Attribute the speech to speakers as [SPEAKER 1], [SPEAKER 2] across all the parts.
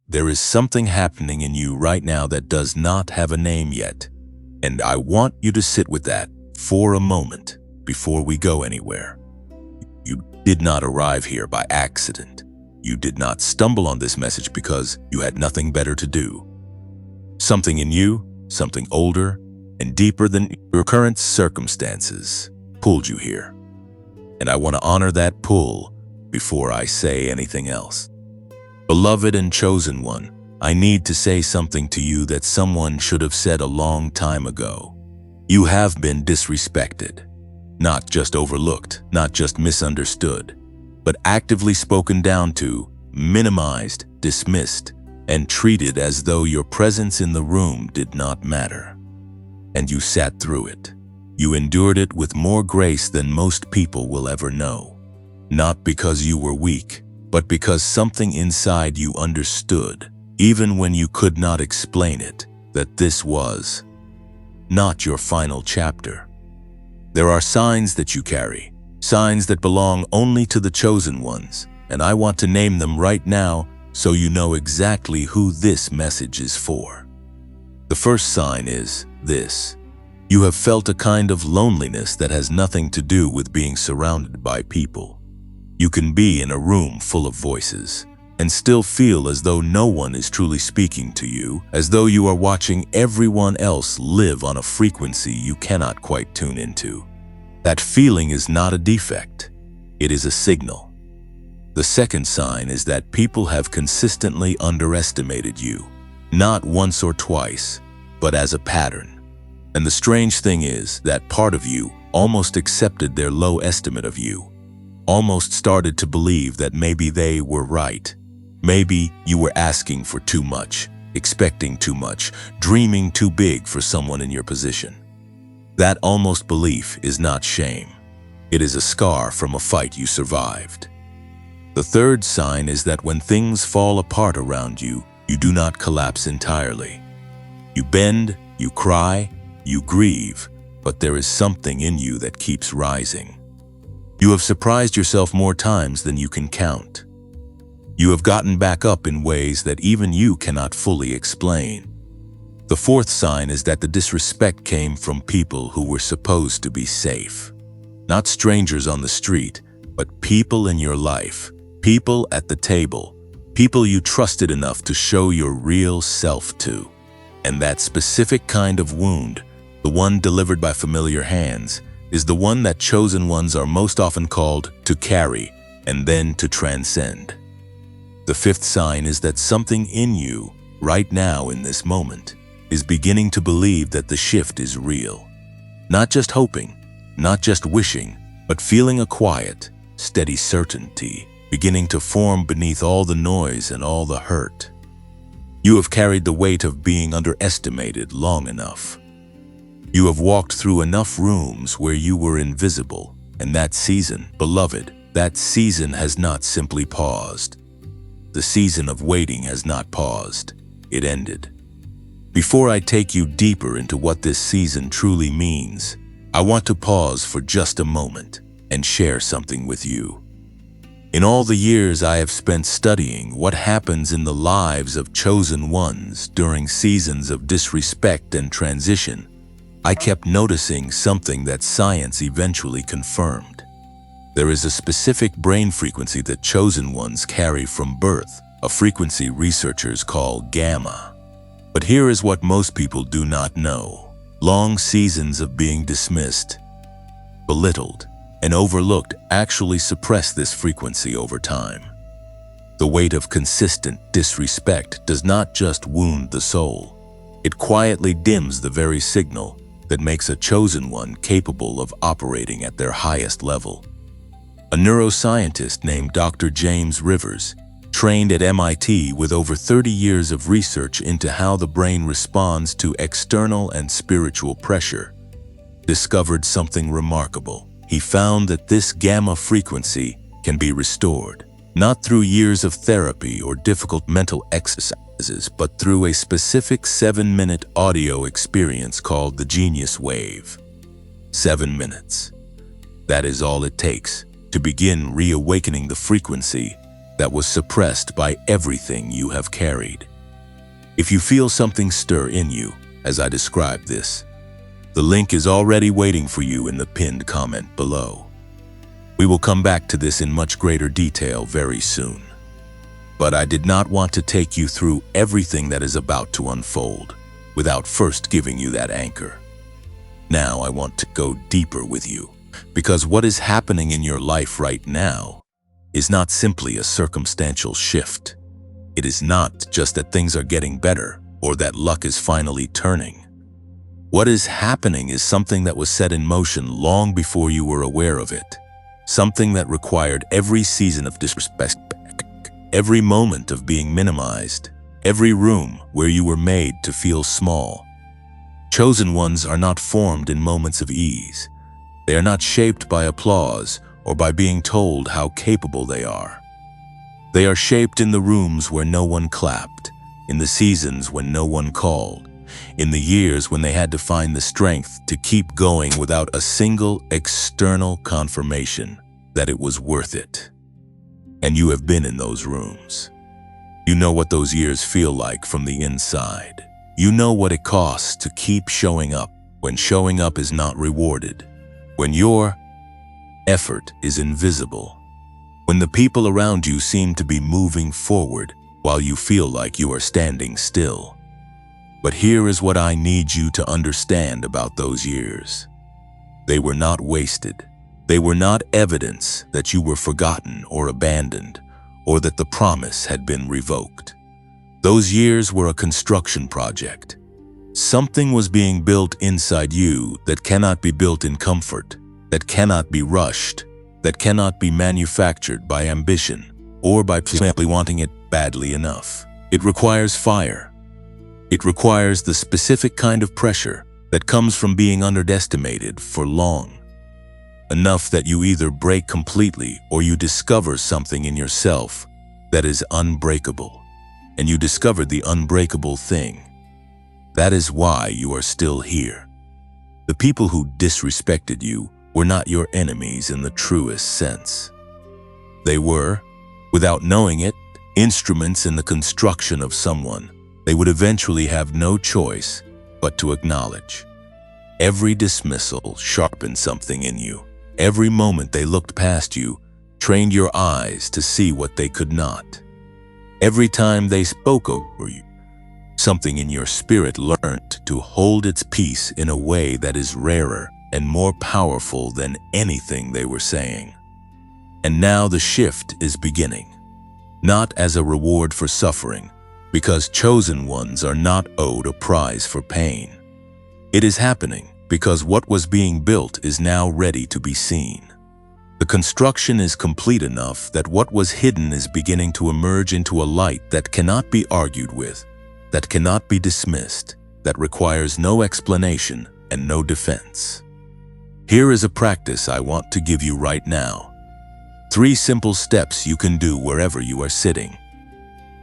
[SPEAKER 1] There is something happening in you right now that does not have a name yet. And I want you to sit with that for a moment before we go anywhere. You did not arrive here by accident. You did not stumble on this message because you had nothing better to do. Something in you, something older and deeper than your current circumstances, pulled you here. And I want to honor that pull before I say anything else. Beloved and chosen one, I need to say something to you that someone should have said a long time ago. You have been disrespected, not just overlooked, not just misunderstood, but actively spoken down to, minimized, dismissed, and treated as though your presence in the room did not matter. And you sat through it. You endured it with more grace than most people will ever know. Not because you were weak, but because something inside you understood, even when you could not explain it, that this was not your final chapter. There are signs that you carry, signs that belong only to the chosen ones, and I want to name them right now so you know exactly who this message is for. The first sign is this. You have felt a kind of loneliness that has nothing to do with being surrounded by people. You can be in a room full of voices and still feel as though no one is truly speaking to you, as though you are watching everyone else live on a frequency you cannot quite tune into. That feeling is not a defect. It is a signal. The second sign is that people have consistently underestimated you, not once or twice, but as a pattern. And the strange thing is that part of you almost accepted their low estimate of you, almost started to believe that maybe they were right. Maybe you were asking for too much, expecting too much, dreaming too big for someone in your position. That almost belief is not shame. It is a scar from a fight you survived. The third sign is that when things fall apart around you, you do not collapse entirely. You bend, you cry, you grieve, but there is something in you that keeps rising. You have surprised yourself more times than you can count. You have gotten back up in ways that even you cannot fully explain. The fourth sign is that the disrespect came from people who were supposed to be safe. Not strangers on the street, but people in your life, people at the table, people you trusted enough to show your real self to. And that specific kind of wound, the one delivered by familiar hands, is the one that chosen ones are most often called to carry and then to transcend. The fifth sign is that something in you, right now in this moment, is beginning to believe that the shift is real. Not just hoping, not just wishing, but feeling a quiet, steady certainty beginning to form beneath all the noise and all the hurt. You have carried the weight of being underestimated long enough. You have walked through enough rooms where you were invisible, and that season, beloved, that season has not simply paused. The season of waiting has not paused. It ended. Before I take you deeper into what this season truly means, I want to pause for just a moment and share something with you. In all the years I have spent studying what happens in the lives of chosen ones during seasons of disrespect and transition, I kept noticing something that science eventually confirmed. There is a specific brain frequency that chosen ones carry from birth, a frequency researchers call gamma. But here is what most people do not know. Long seasons of being dismissed, belittled, and overlooked actually suppress this frequency over time. The weight of consistent disrespect does not just wound the soul. It quietly dims the very signal that makes a chosen one capable of operating at their highest level. A neuroscientist named Dr. James Rivers, trained at MIT with over 30 years of research into how the brain responds to external and spiritual pressure, discovered something remarkable. He found that this gamma frequency can be restored, not through years of therapy or difficult mental exercises, but through a specific 7-minute audio experience called the Genius Wave. 7 minutes. That is all it takes to begin reawakening the frequency that was suppressed by everything you have carried. If you feel something stir in you, as I described this, the link is already waiting for you in the pinned comment below. We will come back to this in much greater detail very soon. But I did not want to take you through everything that is about to unfold without first giving you that anchor. Now I want to go deeper with you, because what is happening in your life right now is not simply a circumstantial shift. It is not just that things are getting better or that luck is finally turning. What is happening is something that was set in motion long before you were aware of it. Something that required every season of disrespect, every moment of being minimized, every room where you were made to feel small. Chosen ones are not formed in moments of ease. They are not shaped by applause or by being told how capable they are. They are shaped in the rooms where no one clapped, in the seasons when no one called, in the years when they had to find the strength to keep going without a single external confirmation that it was worth it. And you have been in those rooms. You know what those years feel like from the inside. You know what it costs to keep showing up when showing up is not rewarded, when your effort is invisible, when the people around you seem to be moving forward while you feel like you are standing still. But here is what I need you to understand about those years. They were not wasted. They were not evidence that you were forgotten or abandoned, or that the promise had been revoked. Those years were a construction project. Something was being built inside you that cannot be built in comfort, that cannot be rushed, that cannot be manufactured by ambition or by simply wanting it badly enough. It requires fire. It requires the specific kind of pressure that comes from being underestimated for long. Enough that you either break completely or you discover something in yourself that is unbreakable. And you discovered the unbreakable thing. That is why you are still here. The people who disrespected you were not your enemies in the truest sense. They were, without knowing it, instruments in the construction of someone they would eventually have no choice but to acknowledge. Every dismissal sharpened something in you. Every moment they looked past you trained your eyes to see what they could not. Every time they spoke over you, something in your spirit learned to hold its peace in a way that is rarer and more powerful than anything they were saying. And now the shift is beginning, not as a reward for suffering, because chosen ones are not owed a prize for pain. It is happening because what was being built is now ready to be seen. The construction is complete enough that what was hidden is beginning to emerge into a light that cannot be argued with, that cannot be dismissed, that requires no explanation and no defense. Here is a practice I want to give you right now. 3 simple steps you can do wherever you are sitting.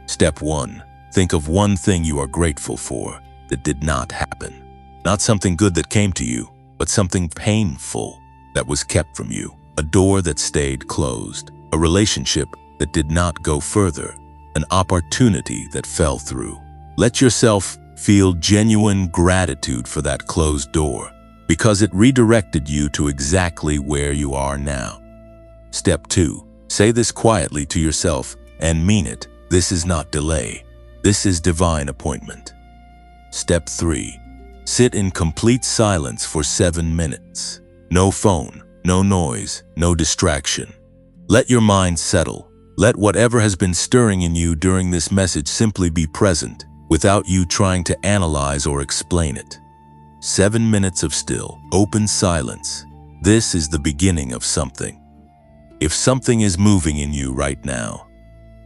[SPEAKER 1] Step 1. Think of one thing you are grateful for that did not happen. Not something good that came to you, but something painful that was kept from you. A door that stayed closed, a relationship that did not go further, an opportunity that fell through. Let yourself feel genuine gratitude for that closed door, because it redirected you to exactly where you are now. Step 2. Say this quietly to yourself and mean it. This is not delay. This is divine appointment. Step 3. Sit in complete silence for 7 minutes. No phone, no noise, no distraction. Let your mind settle. Let whatever has been stirring in you during this message simply be present, without you trying to analyze or explain it. 7 minutes of still, open silence. This is the beginning of something. If something is moving in you right now,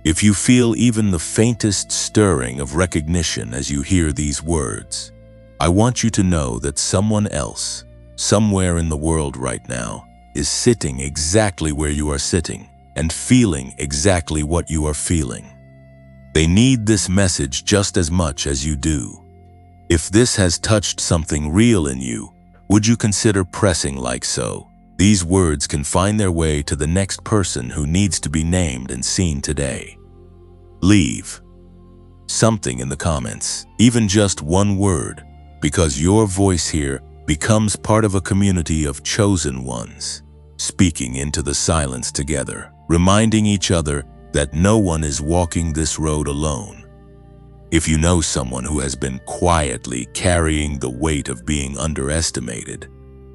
[SPEAKER 1] if you feel even the faintest stirring of recognition as you hear these words, I want you to know that someone else, somewhere in the world right now, is sitting exactly where you are sitting and feeling exactly what you are feeling. They need this message just as much as you do. If this has touched something real in you, would you consider pressing like so? These words can find their way to the next person who needs to be named and seen today. Leave something in the comments, even just one word, because your voice here becomes part of a community of chosen ones, speaking into the silence together, reminding each other that no one is walking this road alone. If you know someone who has been quietly carrying the weight of being underestimated,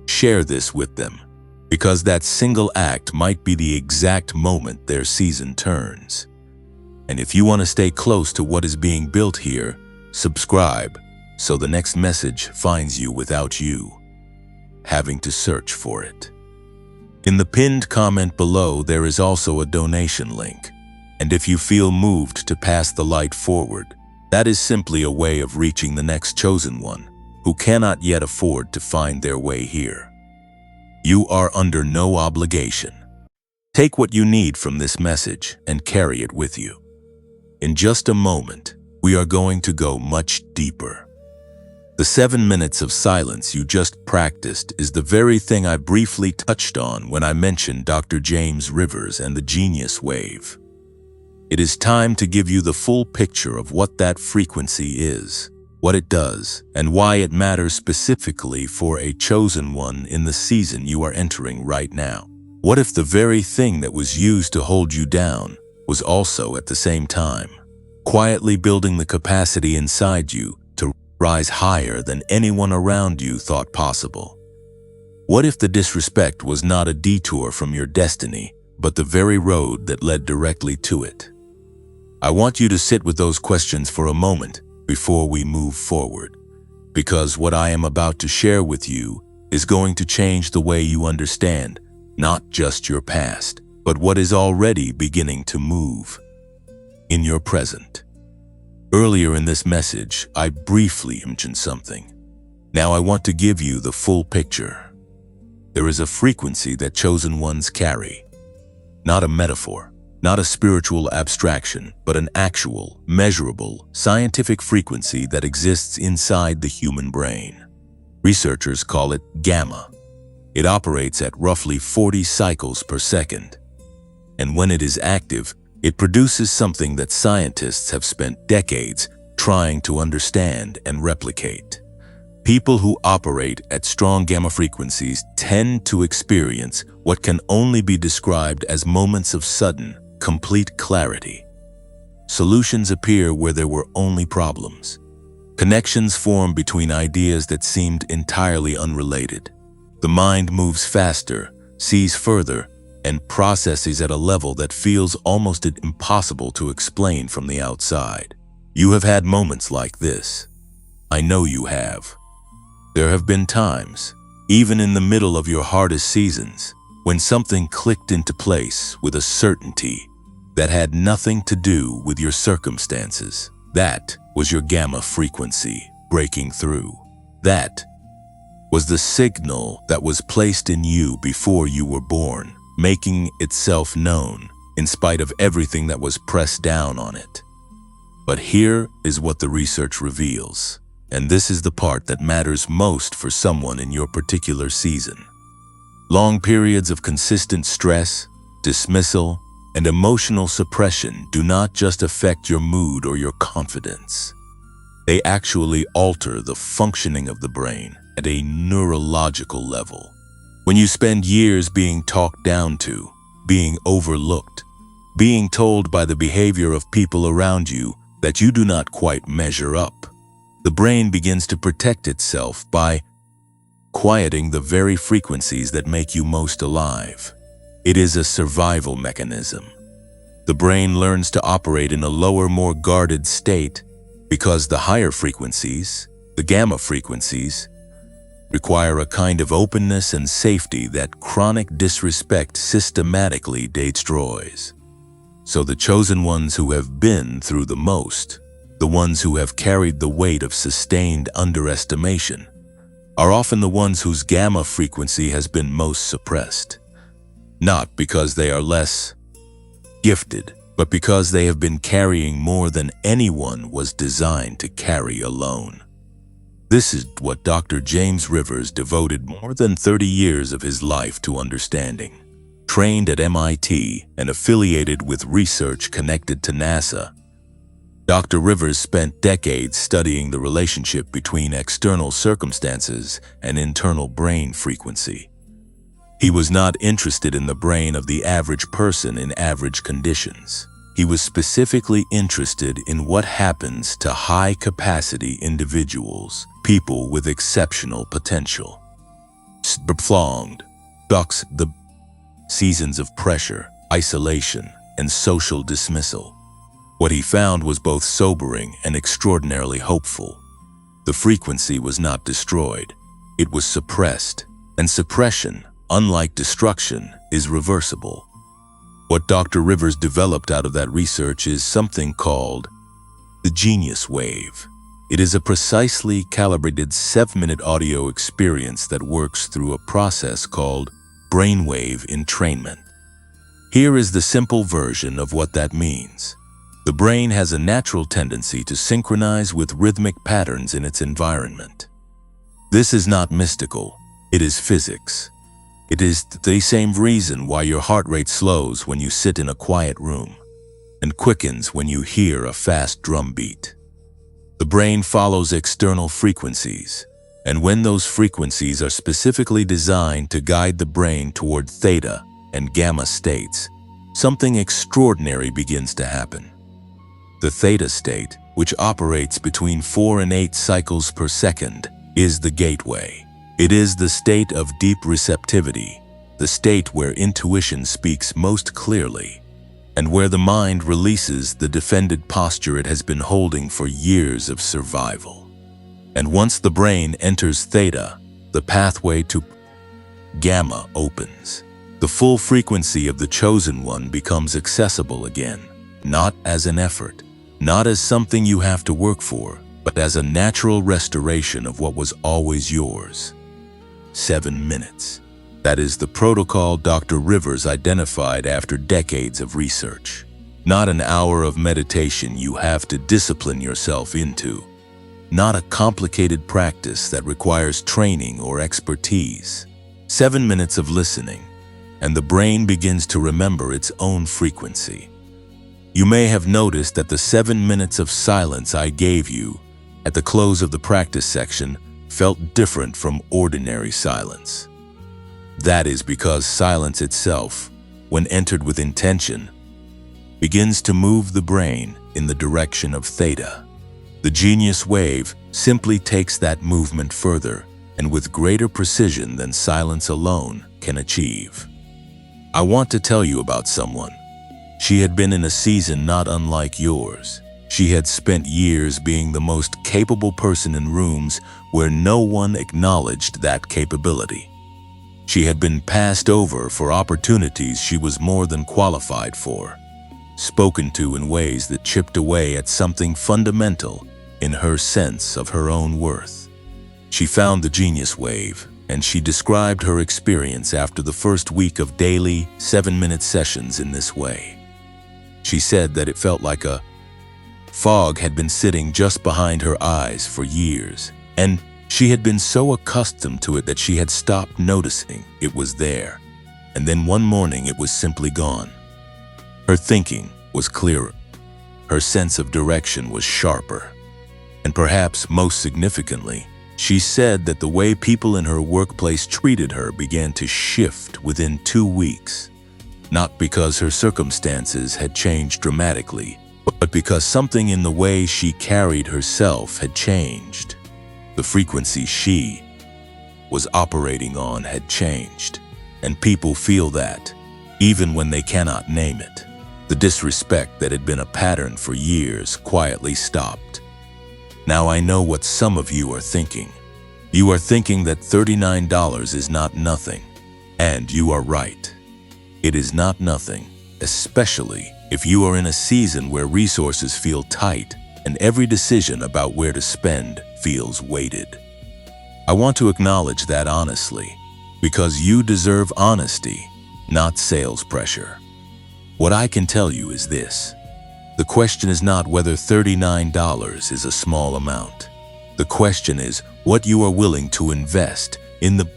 [SPEAKER 1] share this with them, because that single act might be the exact moment their season turns. And if you want to stay close to what is being built here, subscribe so the next message finds you without you having to search for it. In the pinned comment below, there is also a donation link. And if you feel moved to pass the light forward, that is simply a way of reaching the next chosen one who cannot yet afford to find their way here. You are under no obligation. Take what you need from this message and carry it with you. In just a moment, we are going to go much deeper. The 7 minutes of silence you just practiced is the very thing I briefly touched on when I mentioned Dr. James Rivers and the genius wave. It is time to give you the full picture of what that frequency is, what it does, and why it matters specifically for a chosen one in the season you are entering right now. What if the very thing that was used to hold you down was also at the same time quietly building the capacity inside you to rise higher than anyone around you thought possible? What if the disrespect was not a detour from your destiny, but the very road that led directly to it? I want you to sit with those questions for a moment before we move forward, because what I am about to share with you is going to change the way you understand not just your past, but what is already beginning to move in your present. Earlier in this message, I briefly mentioned something. Now I want to give you the full picture. There is a frequency that chosen ones carry, not a metaphor, not a spiritual abstraction, but an actual, measurable, scientific frequency that exists inside the human brain. Researchers call it gamma. It operates at roughly 40 cycles per second. And when it is active, it produces something that scientists have spent decades trying to understand and replicate. People who operate at strong gamma frequencies tend to experience what can only be described as moments of sudden, complete clarity. Solutions appear where there were only problems. Connections form between ideas that seemed entirely unrelated. The mind moves faster, sees further, and processes at a level that feels almost impossible to explain from the outside. You have had moments like this. I know you have. There have been times, even in the middle of your hardest seasons, when something clicked into place with a certainty that had nothing to do with your circumstances. That was your gamma frequency breaking through. That was the signal that was placed in you before you were born, making itself known in spite of everything that was pressed down on it. But here is what the research reveals, and this is the part that matters most for someone in your particular season. Long periods of consistent stress, dismissal, and emotional suppression do not just affect your mood or your confidence. They actually alter the functioning of the brain at a neurological level. When you spend years being talked down to, being overlooked, being told by the behavior of people around you that you do not quite measure up, the brain begins to protect itself by quieting the very frequencies that make you most alive. It is a survival mechanism. The brain learns to operate in a lower, more guarded state because the higher frequencies, the gamma frequencies, require a kind of openness and safety that chronic disrespect systematically destroys. So the chosen ones who have been through the most, the ones who have carried the weight of sustained underestimation, are often the ones whose gamma frequency has been most suppressed. Not because they are less gifted, but because they have been carrying more than anyone was designed to carry alone. This is what Dr. James Rivers devoted more than 30 years of his life to understanding. Trained at MIT and affiliated with research connected to NASA, Dr. Rivers spent decades studying the relationship between external circumstances and internal brain frequency. He was not interested in the brain of the average person in average conditions. He was specifically interested in what happens to high-capacity individuals, people with exceptional potential. Prolonged ducks the seasons of pressure, isolation, and social dismissal. What he found was both sobering and extraordinarily hopeful. The frequency was not destroyed. It was suppressed, and suppression, unlike destruction, is reversible. What Dr. Rivers developed out of that research is something called the genius wave. It is a precisely calibrated 7-minute audio experience that works through a process called brainwave entrainment. Here is the simple version of what that means. The brain has a natural tendency to synchronize with rhythmic patterns in its environment. This is not mystical, it is physics. It is the same reason why your heart rate slows when you sit in a quiet room and quickens when you hear a fast drum beat. The brain follows external frequencies, and when those frequencies are specifically designed to guide the brain toward theta and gamma states, something extraordinary begins to happen. The theta state, which operates between 4 and 8 cycles per second, is the gateway. It is the state of deep receptivity, the state where intuition speaks most clearly, and where the mind releases the defended posture it has been holding for years of survival. And once the brain enters theta, the pathway to gamma opens. The full frequency of the chosen one becomes accessible again, not as an effort, not as something you have to work for, but as a natural restoration of what was always yours. 7 minutes. That is the protocol Dr. Rivers identified after decades of research. Not an hour of meditation you have to discipline yourself into. Not a complicated practice that requires training or expertise. 7 minutes of listening, and the brain begins to remember its own frequency. You may have noticed that the 7 minutes of silence I gave you at the close of the practice section felt different from ordinary silence. That is because silence itself, when entered with intention, begins to move the brain in the direction of theta. The genius wave simply takes that movement further and with greater precision than silence alone can achieve. I want to tell you about someone. She had been in a season not unlike yours. She had spent years being the most capable person in rooms where no one acknowledged that capability. She had been passed over for opportunities she was more than qualified for, spoken to in ways that chipped away at something fundamental in her sense of her own worth. She found the genius wave, and she described her experience after the first week of daily 7-minute sessions in this way. She said that it felt like a fog had been sitting just behind her eyes for years, and she had been so accustomed to it that she had stopped noticing it was there, and then one morning it was simply gone. Her thinking was clearer. Her sense of direction was sharper. And perhaps most significantly, she said that the way people in her workplace treated her began to shift within 2 weeks, not because her circumstances had changed dramatically, but because something in the way she carried herself had changed. The frequency she was operating on had changed, and people feel that, even when they cannot name it. The disrespect that had been a pattern for years quietly stopped. Now I know what some of you are thinking. You are thinking that $39 is not nothing, and you are right. It is not nothing, especially if you are in a season where resources feel tight and every decision about where to spend feels weighted. I want to acknowledge that honestly, because you deserve honesty, not sales pressure. What I can tell you is this: the question is not whether $39 is a small amount. The question is what you are willing to invest in the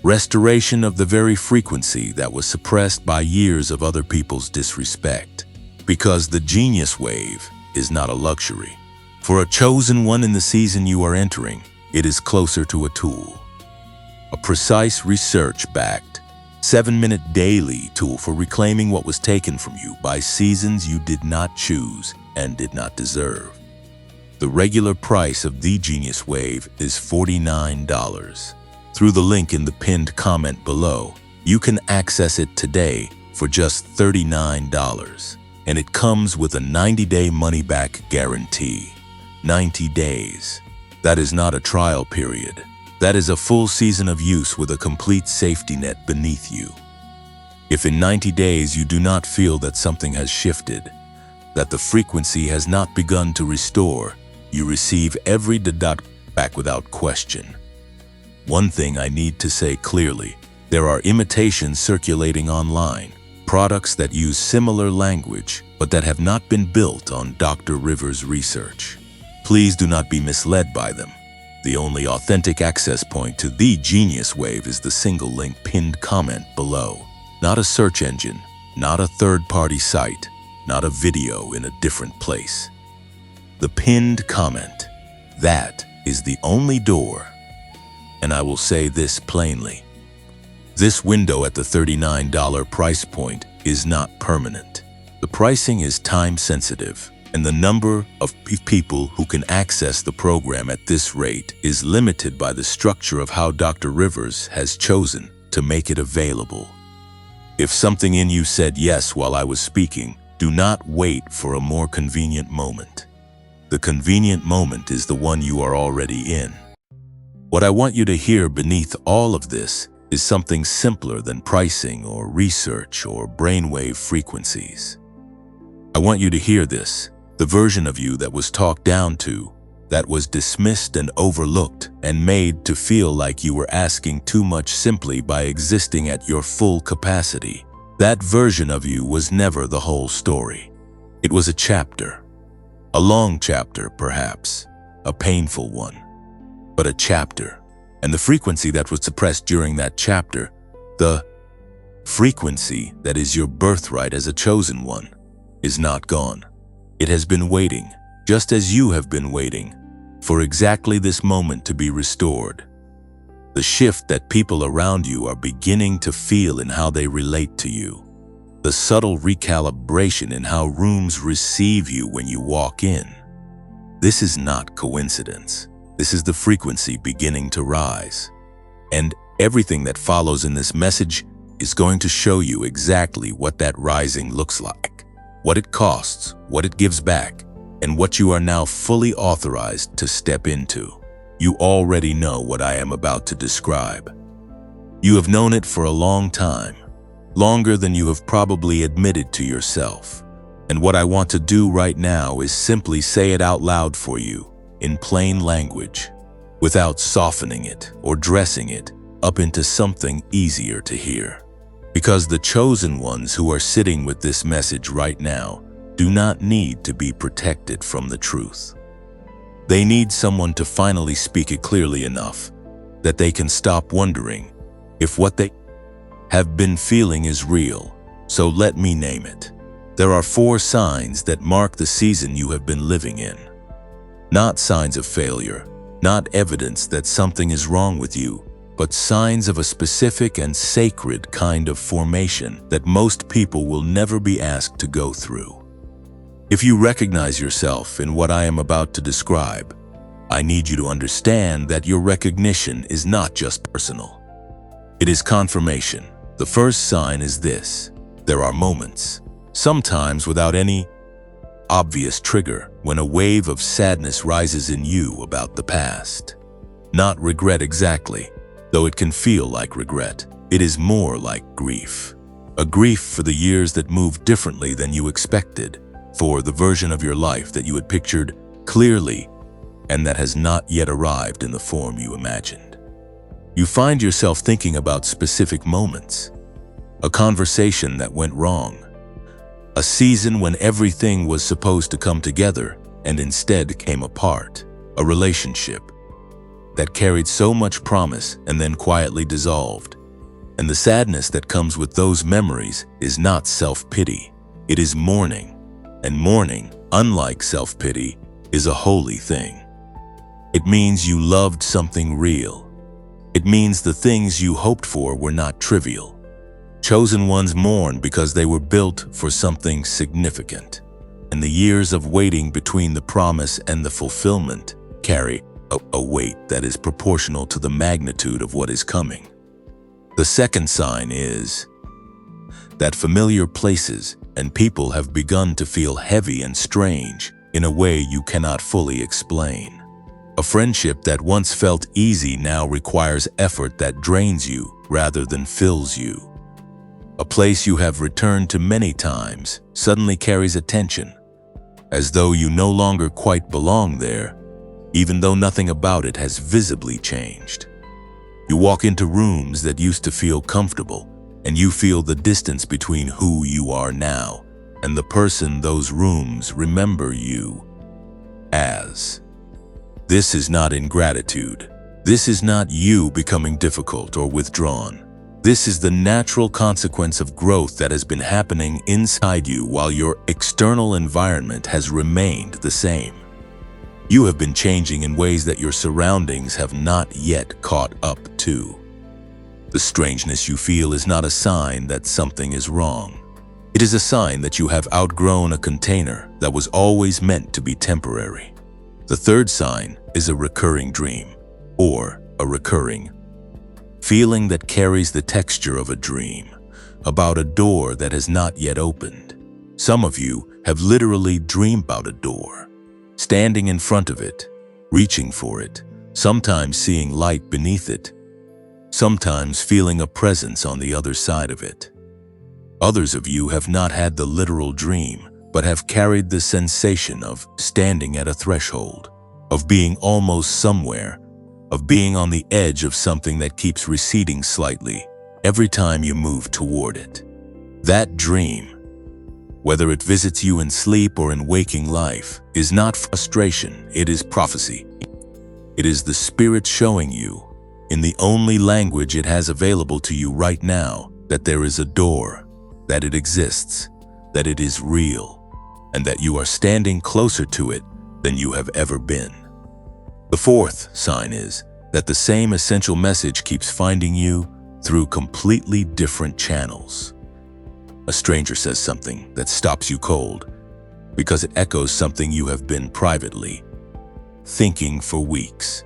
[SPEAKER 1] restoration of the very frequency that was suppressed by years of other people's disrespect. Because the genius wave is not a luxury. For a chosen one in the season you are entering, it is closer to a tool. A precise, research-backed, 7-minute daily tool for reclaiming what was taken from you by seasons you did not choose and did not deserve. The regular price of the Genius Wave is $49. Through the link in the pinned comment below, you can access it today for just $39. And it comes with a 90-day money-back guarantee. 90 days. That is not a trial period. That is a full season of use with a complete safety net beneath you. If in 90 days you do not feel that something has shifted, that the frequency has not begun to restore, you receive every deduct back without question. One thing I need to say clearly, there are imitations circulating online, products that use similar language, but that have not been built on Dr. Rivers' research. Please do not be misled by them. The only authentic access point to the Genius Wave is the single link pinned comment below. Not a search engine, not a third-party site, not a video in a different place. The pinned comment, that is the only door. And I will say this plainly. This window at the $39 price point is not permanent. The pricing is time-sensitive, and the number of people who can access the program at this rate is limited by the structure of how Dr. Rivers has chosen to make it available. If something in you said yes while I was speaking, do not wait for a more convenient moment. The convenient moment is the one you are already in. What I want you to hear beneath all of this is something simpler than pricing or research or brainwave frequencies. I want you to hear this, the version of you that was talked down to, that was dismissed and overlooked and made to feel like you were asking too much simply by existing at your full capacity. That version of you was never the whole story. It was a chapter. A long chapter, perhaps. A painful one. But a chapter. And the frequency that was suppressed during that chapter, the frequency that is your birthright as a chosen one, is not gone. It has been waiting, just as you have been waiting, for exactly this moment to be restored. The shift that people around you are beginning to feel in how they relate to you. The subtle recalibration in how rooms receive you when you walk in. This is not coincidence. This is the frequency beginning to rise. And everything that follows in this message is going to show you exactly what that rising looks like, what it costs, what it gives back, and what you are now fully authorized to step into. You already know what I am about to describe. You have known it for a long time, longer than you have probably admitted to yourself. And what I want to do right now is simply say it out loud for you, in plain language, without softening it or dressing it up into something easier to hear. Because the chosen ones who are sitting with this message right now do not need to be protected from the truth. They need someone to finally speak it clearly enough that they can stop wondering if what they have been feeling is real. So let me name it. There are 4 signs that mark the season you have been living in. Not signs of failure, not evidence that something is wrong with you, but signs of a specific and sacred kind of formation that most people will never be asked to go through. If you recognize yourself in what I am about to describe, I need you to understand that your recognition is not just personal. It is confirmation. The first sign is this: there are moments, sometimes without any obvious trigger, when a wave of sadness rises in you about the past. Not regret exactly, though it can feel like regret. It is more like grief. A grief for the years that moved differently than you expected, for the version of your life that you had pictured clearly and that has not yet arrived in the form you imagined. You find yourself thinking about specific moments, a conversation that went wrong, a season when everything was supposed to come together and instead came apart. A relationship that carried so much promise and then quietly dissolved. And the sadness that comes with those memories is not self-pity. It is mourning. And mourning, unlike self-pity, is a holy thing. It means you loved something real. It means the things you hoped for were not trivial. Chosen ones mourn because they were built for something significant. And the years of waiting between the promise and the fulfillment carry a weight that is proportional to the magnitude of what is coming. The second sign is that familiar places and people have begun to feel heavy and strange in a way you cannot fully explain. A friendship that once felt easy now requires effort that drains you rather than fills you. A place you have returned to many times suddenly carries a tension, as though you no longer quite belong there, even though nothing about it has visibly changed. You walk into rooms that used to feel comfortable, and you feel the distance between who you are now and the person those rooms remember you as. This is not ingratitude. This is not you becoming difficult or withdrawn. This is the natural consequence of growth that has been happening inside you while your external environment has remained the same. You have been changing in ways that your surroundings have not yet caught up to. The strangeness you feel is not a sign that something is wrong. It is a sign that you have outgrown a container that was always meant to be temporary. The third sign is a recurring dream, or a recurring feeling that carries the texture of a dream, about a door that has not yet opened. Some of you have literally dreamed about a door, standing in front of it, reaching for it, sometimes seeing light beneath it, sometimes feeling a presence on the other side of it. Others of you have not had the literal dream, but have carried the sensation of standing at a threshold, of being almost somewhere, of being on the edge of something that keeps receding slightly every time you move toward it. That dream, whether it visits you in sleep or in waking life, is not frustration, it is prophecy. It is the Spirit showing you, in the only language it has available to you right now, that there is a door, that it exists, that it is real, and that you are standing closer to it than you have ever been. The fourth sign is that the same essential message keeps finding you through completely different channels. A stranger says something that stops you cold because it echoes something you have been privately thinking for weeks.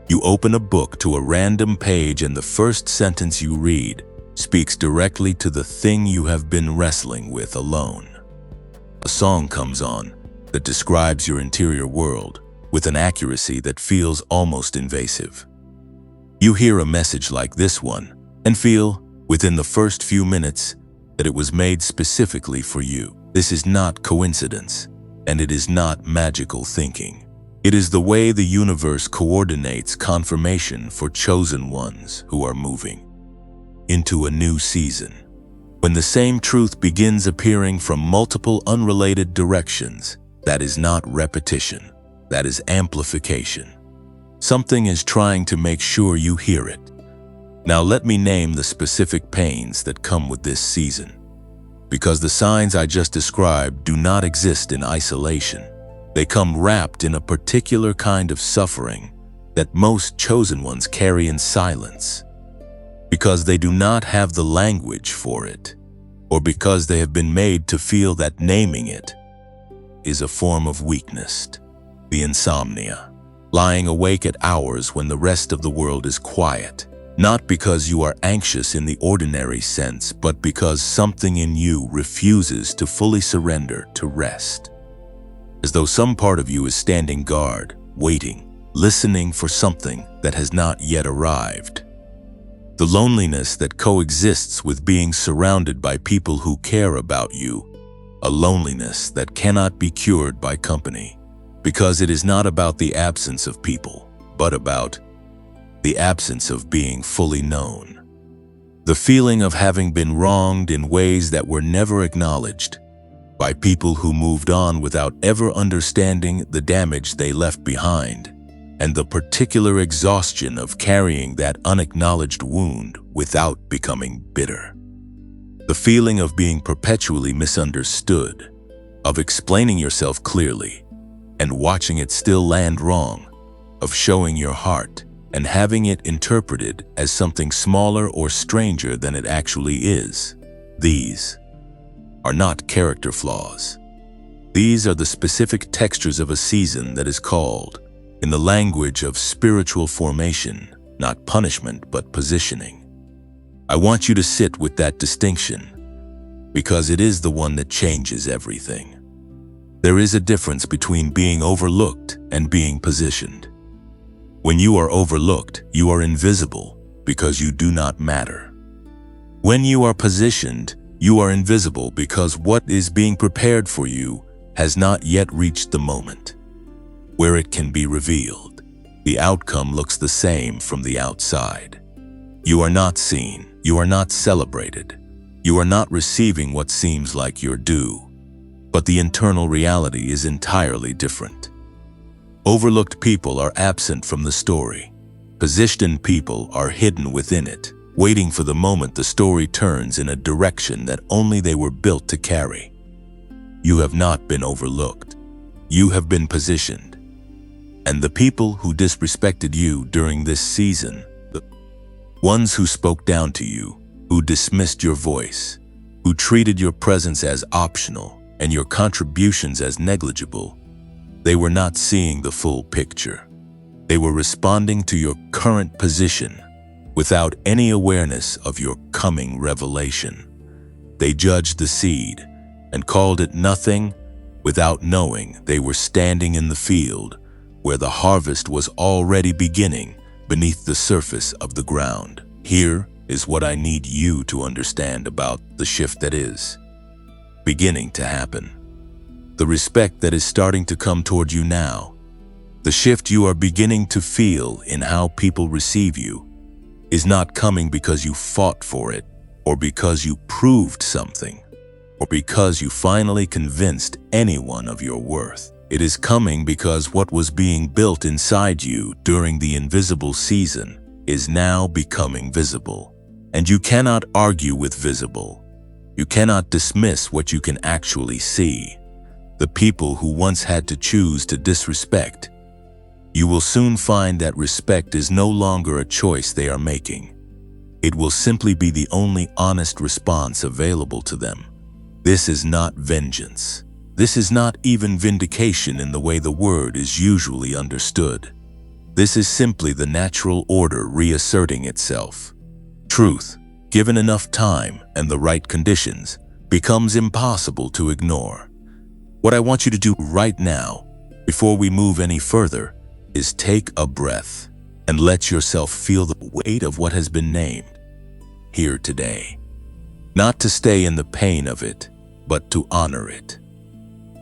[SPEAKER 1] You open a book to a random page and the first sentence you read speaks directly to the thing you have been wrestling with alone. A song comes on that describes your interior world with an accuracy that feels almost invasive. You hear a message like this one and feel, within the first few minutes, that it was made specifically for you. This is not coincidence, and it is not magical thinking. It is the way the universe coordinates confirmation for chosen ones who are moving into a new season. When the same truth begins appearing from multiple unrelated directions, that is not repetition, that is amplification. Something is trying to make sure you hear it. Now let me name the specific pains that come with this season. Because the signs I just described do not exist in isolation. They come wrapped in a particular kind of suffering that most chosen ones carry in silence. Because they do not have the language for it, or because they have been made to feel that naming it is a form of weakness. The insomnia, lying awake at hours when the rest of the world is quiet. Not because you are anxious in the ordinary sense, but because something in you refuses to fully surrender to rest. As though some part of you is standing guard, waiting, listening for something that has not yet arrived. The loneliness that coexists with being surrounded by people who care about you, a loneliness that cannot be cured by company, because it is not about the absence of people, but about the absence of being fully known. The feeling of having been wronged in ways that were never acknowledged by people who moved on without ever understanding the damage they left behind. and the particular exhaustion of carrying that unacknowledged wound without becoming bitter. The feeling of being perpetually misunderstood, of explaining yourself clearly and watching it still land wrong, of showing your heart and having it interpreted as something smaller or stranger than it actually is. These are not character flaws. These are the specific textures of a season that is called, in the language of spiritual formation, not punishment but positioning. I want you to sit with that distinction, because it is the one that changes everything. There is a difference between being overlooked and being positioned. When you are overlooked, you are invisible because you do not matter. When you are positioned, you are invisible because what is being prepared for you has not yet reached the moment where it can be revealed. The outcome looks the same from the outside. You are not seen. You are not celebrated. You are not receiving what seems like your due. But the internal reality is entirely different. Overlooked people are absent from the story. Positioned people are hidden within it, waiting for the moment the story turns in a direction that only they were built to carry. You have not been overlooked. You have been positioned. And the people who disrespected you during this season, the ones who spoke down to you, who dismissed your voice, who treated your presence as optional and your contributions as negligible, they were not seeing the full picture. They were responding to your current position without any awareness of your coming revelation. They judged the seed and called it nothing without knowing they were standing in the field where the harvest was already beginning beneath the surface of the ground. Here is what I need you to understand about the shift that is beginning to happen. The respect that is starting to come toward you now, the shift you are beginning to feel in how people receive you, is not coming because you fought for it, or because you proved something, or because you finally convinced anyone of your worth. It is coming because what was being built inside you during the invisible season is now becoming visible. And you cannot argue with visible. You cannot dismiss what you can actually see. The people who once had to choose to disrespect, you will soon find that respect is no longer a choice they are making. It will simply be the only honest response available to them. This is not vengeance. This is not even vindication in the way the word is usually understood. This is simply the natural order reasserting itself. Truth, given enough time and the right conditions, becomes impossible to ignore. What I want you to do right now, before we move any further, is take a breath and let yourself feel the weight of what has been named here today. Not to stay in the pain of it, but to honor it.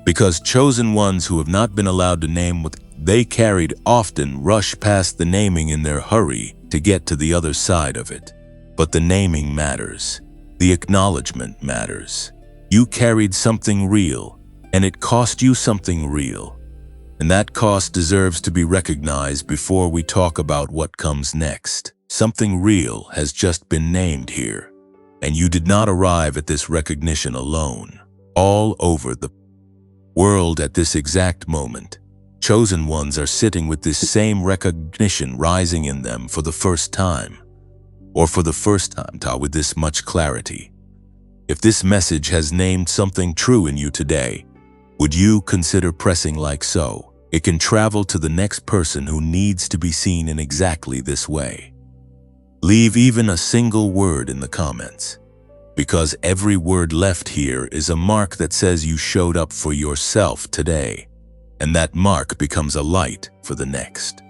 [SPEAKER 1] Because chosen ones who have not been allowed to name what they carried often rush past the naming in their hurry to get to the other side of it. But the naming matters. The acknowledgement matters. You carried something real, and it cost you something real. And that cost deserves to be recognized before we talk about what comes next. Something real has just been named here, and you did not arrive at this recognition alone. All over the world at this exact moment, chosen ones are sitting with this same recognition rising in them for the first time, or for the first time with this much clarity. If this message has named something true in you today, would you consider pressing like so? It can travel to the next person who needs to be seen in exactly this way. Leave even a single word in the comments, because every word left here is a mark that says you showed up for yourself today, and that mark becomes a light for the next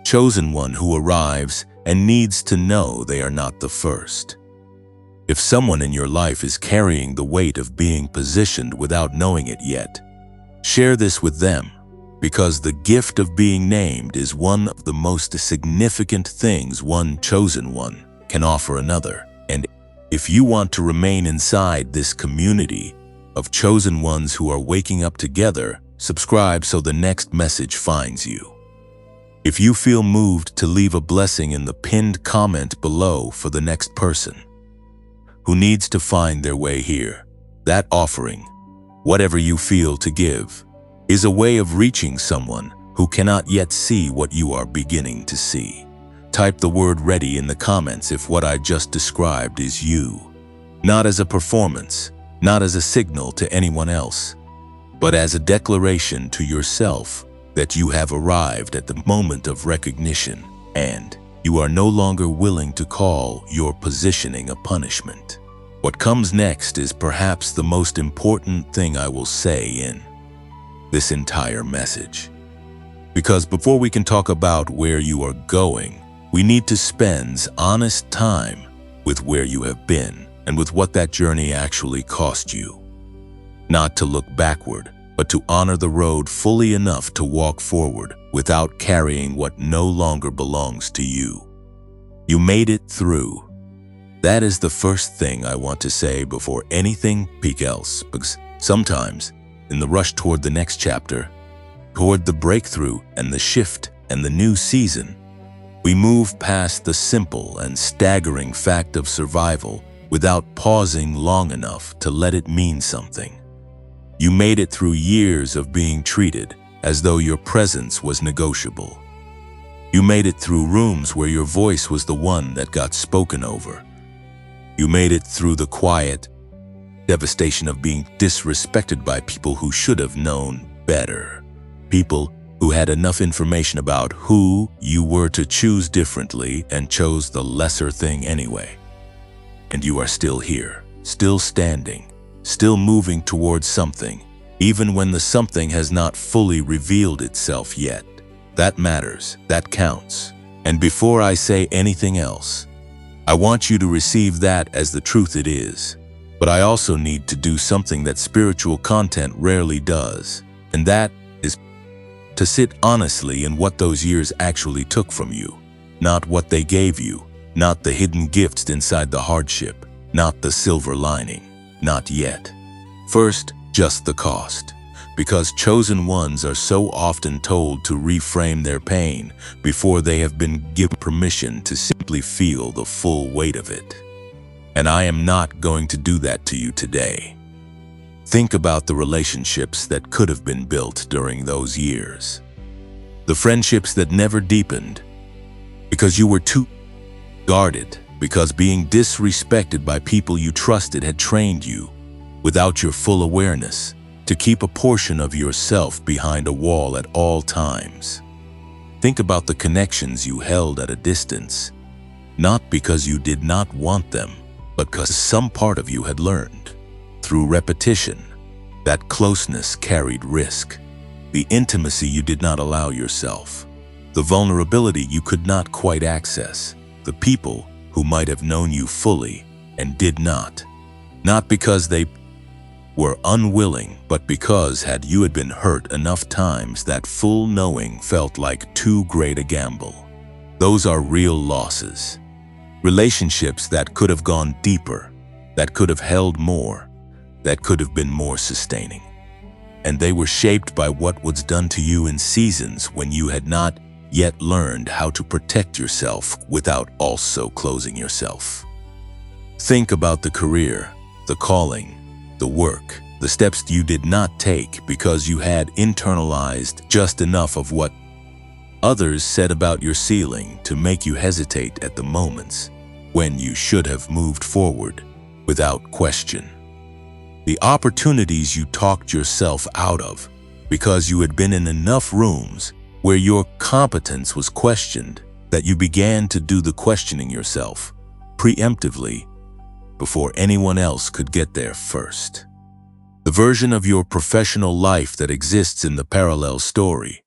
[SPEAKER 1] chosen one who arrives and needs to know they are not the first. If someone in your life is carrying the weight of being positioned without knowing it yet, share this with them, because the gift of being named is one of the most significant things one chosen one can offer another. And if you want to remain inside this community of chosen ones who are waking up together, subscribe so the next message finds you. If you feel moved to leave a blessing in the pinned comment below for the next person who needs to find their way here, that offering, whatever you feel to give, is a way of reaching someone who cannot yet see what you are beginning to see. Type the word "ready" in the comments if what I just described is you. Not as a performance, not as a signal to anyone else, but as a declaration to yourself that you have arrived at the moment of recognition and you are no longer willing to call your positioning a punishment. What comes next is perhaps the most important thing I will say in this entire message. Because before we can talk about where you are going, we need to spend honest time with where you have been and with what that journey actually cost you. Not to look backward, but to honor the road fully enough to walk forward without carrying what no longer belongs to you. You made it through. That is the first thing I want to say before anything else, because sometimes, in the rush toward the next chapter, toward the breakthrough and the shift and the new season, we move past the simple and staggering fact of survival without pausing long enough to let it mean something. You made it through years of being treated as though your presence was negotiable. You made it through rooms where your voice was the one that got spoken over. You made it through the quiet devastation of being disrespected by people who should have known better. People who had enough information about who you were to choose differently and chose the lesser thing anyway. And you are still here, still standing, still moving towards something, even when the something has not fully revealed itself yet. That matters, that counts. And before I say anything else, I want you to receive that as the truth it is. But I also need to do something that spiritual content rarely does, and that is to sit honestly in what those years actually took from you, not what they gave you, not the hidden gifts inside the hardship, not the silver lining, not yet. First, just the cost, because chosen ones are so often told to reframe their pain before they have been given permission to simply feel the full weight of it. And I am not going to do that to you today. Think about the relationships that could have been built during those years. The friendships that never deepened because you were too guarded, because being disrespected by people you trusted had trained you, without your full awareness, to keep a portion of yourself behind a wall at all times. Think about the connections you held at a distance, not because you did not want them, but because some part of you had learned. Through repetition, that closeness carried risk, the intimacy you did not allow yourself, the vulnerability you could not quite access, the people who might have known you fully and did not. Not because they were unwilling, but because had you had been hurt enough times that full knowing felt like too great a gamble. Those are real losses. Relationships that could have gone deeper, that could have held more, that could have been more sustaining. And they were shaped by what was done to you in seasons when you had not yet learned how to protect yourself without also closing yourself. Think about the career, the calling, the work, the steps you did not take because you had internalized just enough of what others said about your ceiling to make you hesitate at the moments when you should have moved forward without question. The opportunities you talked yourself out of because you had been in enough rooms where your competence was questioned that you began to do the questioning yourself, preemptively, before anyone else could get there first. The version of your professional life that exists in the parallel story,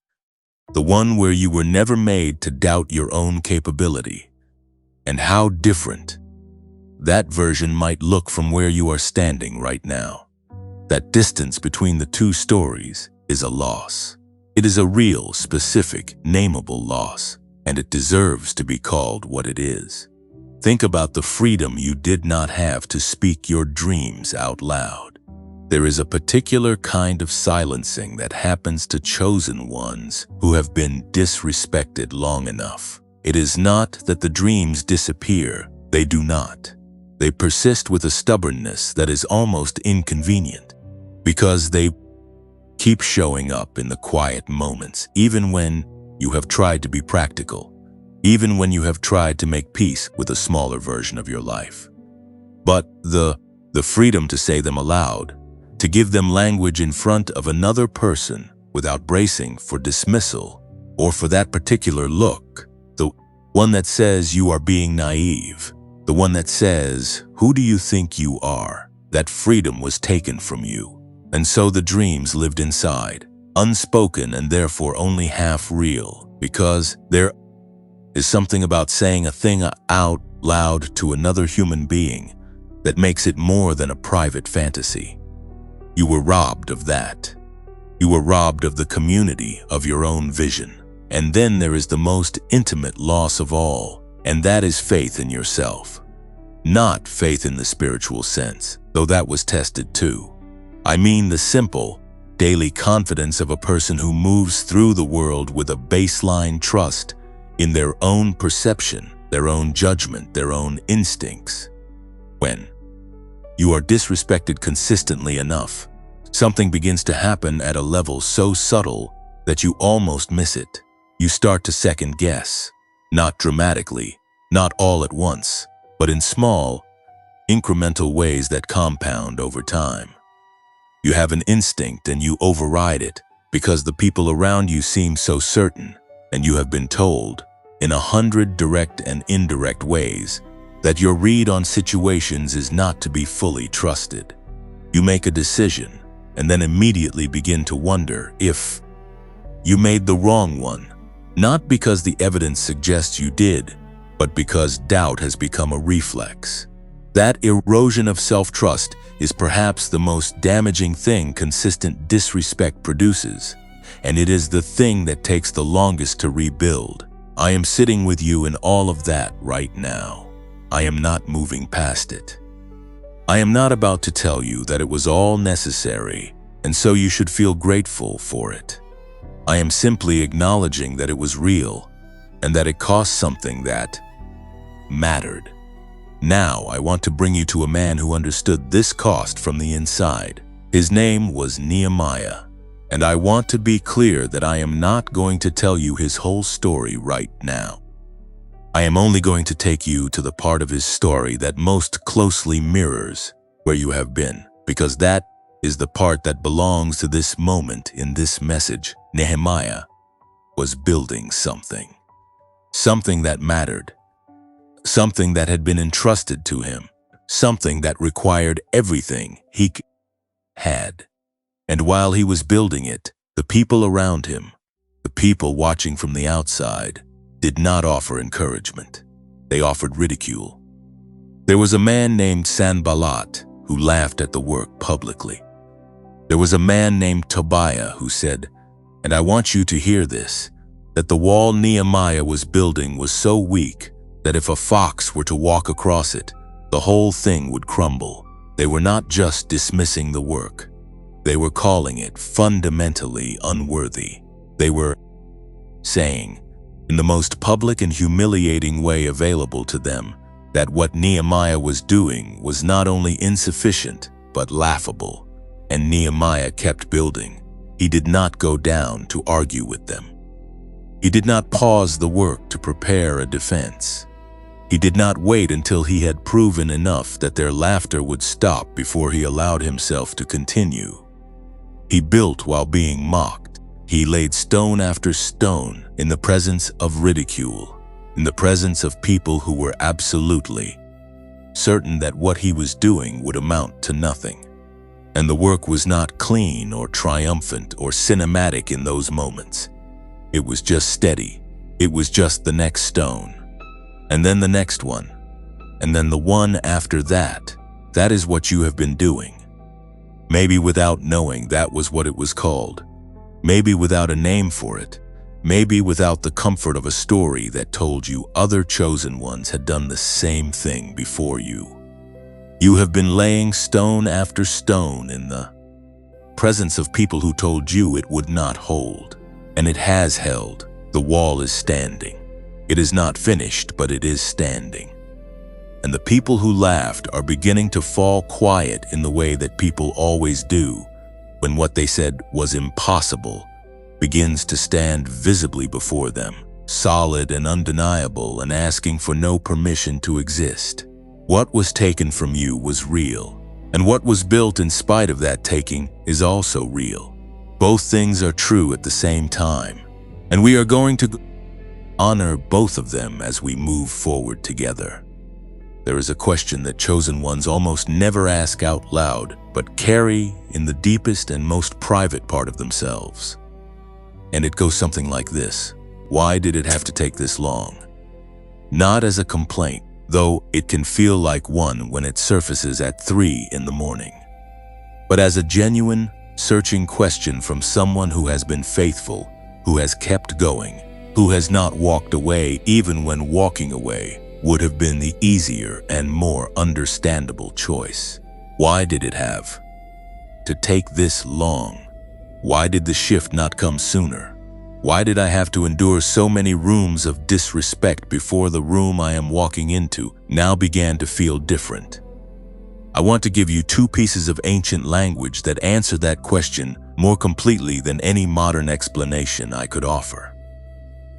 [SPEAKER 1] the one where you were never made to doubt your own capability, and how different that version might look from where you are standing right now. That distance between the two stories is a loss. It is a real, specific, nameable loss, and it deserves to be called what it is. Think about the freedom you did not have to speak your dreams out loud. There is a particular kind of silencing that happens to chosen ones who have been disrespected long enough. It is not that the dreams disappear. They do not. They persist with a stubbornness that is almost inconvenient, because they keep showing up in the quiet moments, even when you have tried to be practical, even when you have tried to make peace with a smaller version of your life. But the freedom to say them aloud, to give them language in front of another person without bracing for dismissal or for that particular look, the one that says you are being naive, the one that says, "Who do you think you are?" That freedom was taken from you. And so the dreams lived inside, unspoken and therefore only half real, because there is something about saying a thing out loud to another human being that makes it more than a private fantasy. You were robbed of that. You were robbed of the community of your own vision. And then there is the most intimate loss of all, and that is faith in yourself. Not faith in the spiritual sense, though that was tested too. I mean the simple, daily confidence of a person who moves through the world with a baseline trust in their own perception, their own judgment, their own instincts. When you are disrespected consistently enough, something begins to happen at a level so subtle that you almost miss it. You start to second guess, not dramatically, not all at once, but in small, incremental ways that compound over time. You have an instinct and you override it because the people around you seem so certain, and you have been told, in 100 direct and indirect ways, that your read on situations is not to be fully trusted. You make a decision and then immediately begin to wonder if you made the wrong one, not because the evidence suggests you did, but because doubt has become a reflex. That erosion of self-trust is perhaps the most damaging thing consistent disrespect produces, and it is the thing that takes the longest to rebuild. I am sitting with you in all of that right now. I am not moving past it. I am not about to tell you that it was all necessary, and so you should feel grateful for it. I am simply acknowledging that it was real, and that it cost something that mattered. Now I want to bring you to a man who understood this cost from the inside. His name was Nehemiah, and I want to be clear that I am not going to tell you his whole story right now. I am only going to take you to the part of his story that most closely mirrors where you have been, because that is the part that belongs to this moment in this message. Nehemiah was building something. Something that mattered. Something that had been entrusted to him. Something that required everything he had. And while he was building it, the people around him, the people watching from the outside, did not offer encouragement. They offered ridicule. There was a man named Sanballat who laughed at the work publicly. There was a man named Tobiah who said, and I want you to hear this, that the wall Nehemiah was building was so weak that if a fox were to walk across it, the whole thing would crumble. They were not just dismissing the work. They were calling it fundamentally unworthy. They were saying, in the most public and humiliating way available to them, that what Nehemiah was doing was not only insufficient, but laughable. And Nehemiah kept building. He did not go down to argue with them. He did not pause the work to prepare a defense. He did not wait until he had proven enough that their laughter would stop before he allowed himself to continue. He built while being mocked. He laid stone after stone in the presence of ridicule, in the presence of people who were absolutely certain that what he was doing would amount to nothing. And the work was not clean or triumphant or cinematic in those moments. It was just steady. It was just the next stone, and then the next one, and then the one after that. That is what you have been doing. Maybe without knowing that was what it was called. Maybe without a name for it. Maybe without the comfort of a story that told you other chosen ones had done the same thing before you. You have been laying stone after stone in the presence of people who told you it would not hold. And it has held. The wall is standing. It is not finished, but it is standing. And the people who laughed are beginning to fall quiet in the way that people always do when what they said was impossible begins to stand visibly before them, solid and undeniable, and asking for no permission to exist. What was taken from you was real, and what was built in spite of that taking is also real. Both things are true at the same time, and we are going to honor both of them as we move forward together. There is a question that chosen ones almost never ask out loud, but carry in the deepest and most private part of themselves. And it goes something like this: why did it have to take this long? Not as a complaint, though it can feel like one when it surfaces at 3 in the morning, but as a genuine, searching question from someone who has been faithful, who has kept going, who has not walked away even when walking away would have been the easier and more understandable choice. Why did it have to take this long? Why did the shift not come sooner? Why did I have to endure so many rooms of disrespect before the room I am walking into now began to feel different? I want to give you 2 pieces of ancient language that answer that question more completely than any modern explanation I could offer.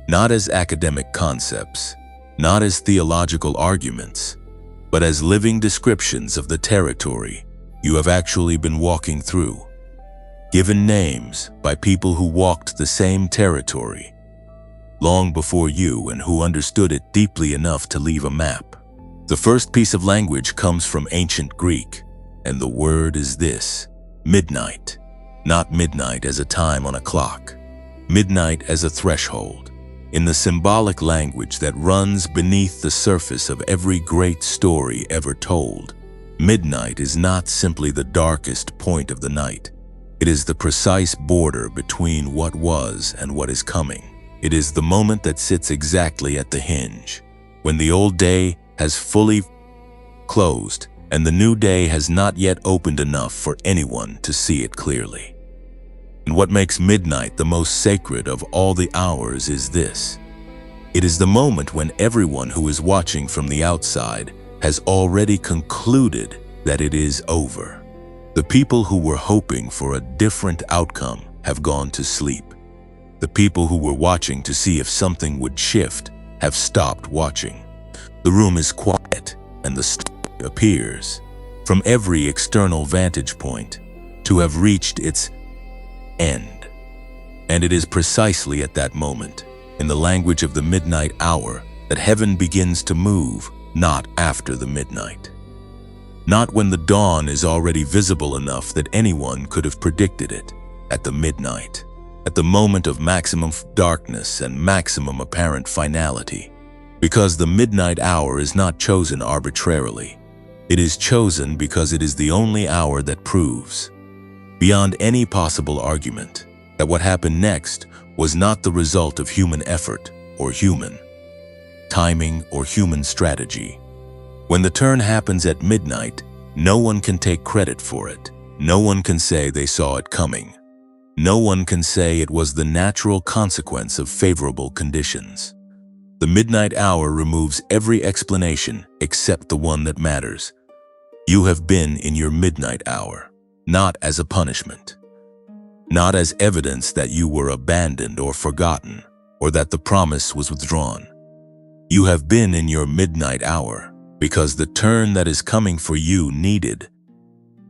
[SPEAKER 1] Not as academic concepts, not as theological arguments, but as living descriptions of the territory you have actually been walking through, given names by people who walked the same territory long before you and who understood it deeply enough to leave a map. The first piece of language comes from ancient Greek, and the word is this: midnight. Not midnight as a time on a clock, midnight as a threshold. In the symbolic language that runs beneath the surface of every great story ever told, midnight is not simply the darkest point of the night. It is the precise border between what was and what is coming. It is the moment that sits exactly at the hinge, when the old day has fully closed and the new day has not yet opened enough for anyone to see it clearly. And what makes midnight the most sacred of all the hours is this: it is the moment when everyone who is watching from the outside has already concluded that it is over. The people who were hoping for a different outcome have gone to sleep. The people who were watching to see if something would shift have stopped watching. The room is quiet, and the story appears, from every external vantage point, to have reached its end. And it is precisely at that moment, in the language of the midnight hour, that heaven begins to move, not after the midnight. Not when the dawn is already visible enough that anyone could have predicted it. At the midnight, at the moment of maximum darkness and maximum apparent finality. Because the midnight hour is not chosen arbitrarily. It is chosen because it is the only hour that proves, beyond any possible argument, that what happened next was not the result of human effort or human timing or human strategy. When the turn happens at midnight, no one can take credit for it. No one can say they saw it coming. No one can say it was the natural consequence of favorable conditions. The midnight hour removes every explanation except the one that matters. You have been in your midnight hour, not as a punishment, not as evidence that you were abandoned or forgotten, or that the promise was withdrawn. You have been in your midnight hour because the turn that is coming for you needed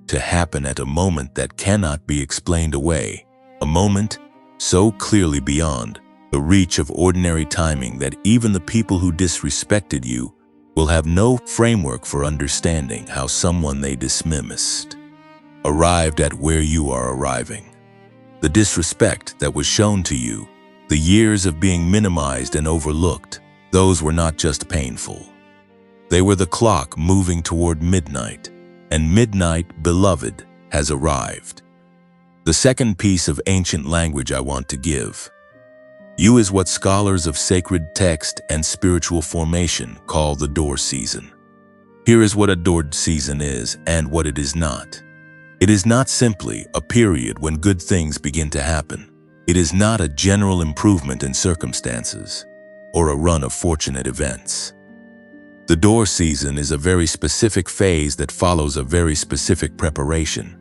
[SPEAKER 1] to happen at a moment that cannot be explained away, a moment so clearly beyond the reach of ordinary timing that even the people who disrespected you will have no framework for understanding how someone they dismissed arrived at where you are arriving. The disrespect that was shown to you, the years of being minimized and overlooked, those were not just painful. They were the clock moving toward midnight, and midnight, beloved, has arrived. The second piece of ancient language I want to give you is what scholars of sacred text and spiritual formation call the door season. Here is what a door season is and what it is not. It is not simply a period when good things begin to happen. It is not a general improvement in circumstances or a run of fortunate events. The door season is a very specific phase that follows a very specific preparation,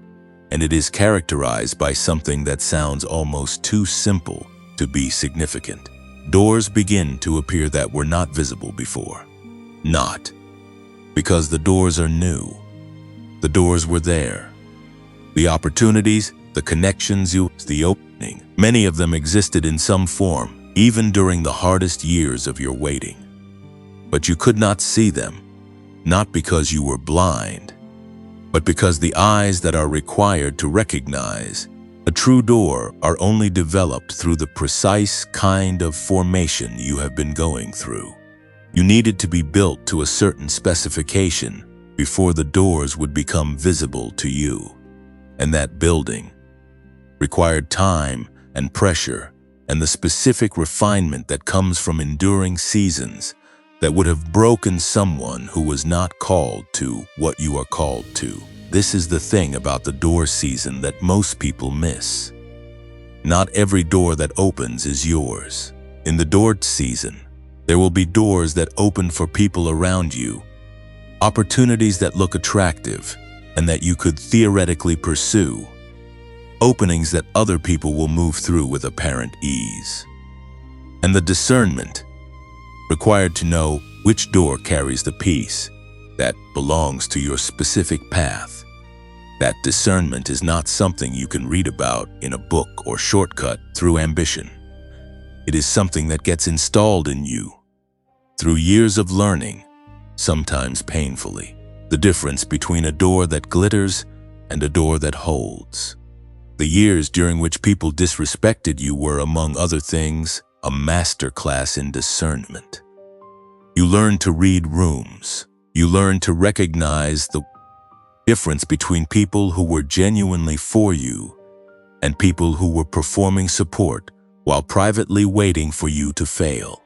[SPEAKER 1] and it is characterized by something that sounds almost too simple to be significant. Doors begin to appear that were not visible before. Not because the doors are new. The doors were there. The opportunities, the connections, the opening, many of them existed in some form, even during the hardest years of your waiting. But you could not see them, not because you were blind, but because the eyes that are required to recognize a true door are only developed through the precise kind of formation you have been going through. You needed to be built to a certain specification before the doors would become visible to you. And that building required time and pressure and the specific refinement that comes from enduring seasons that would have broken someone who was not called to what you are called to. This is the thing about the door season that most people miss. Not every door that opens is yours. In the door season, there will be doors that open for people around you, opportunities that look attractive and that you could theoretically pursue, openings that other people will move through with apparent ease. And the discernment required to know which door carries the peace that belongs to your specific path. That discernment is not something you can read about in a book or shortcut through ambition. It is something that gets installed in you through years of learning, sometimes painfully, the difference between a door that glitters and a door that holds. The years during which people disrespected you were, among other things, a masterclass in discernment. You learned to read rooms. You learned to recognize the difference between people who were genuinely for you and people who were performing support while privately waiting for you to fail.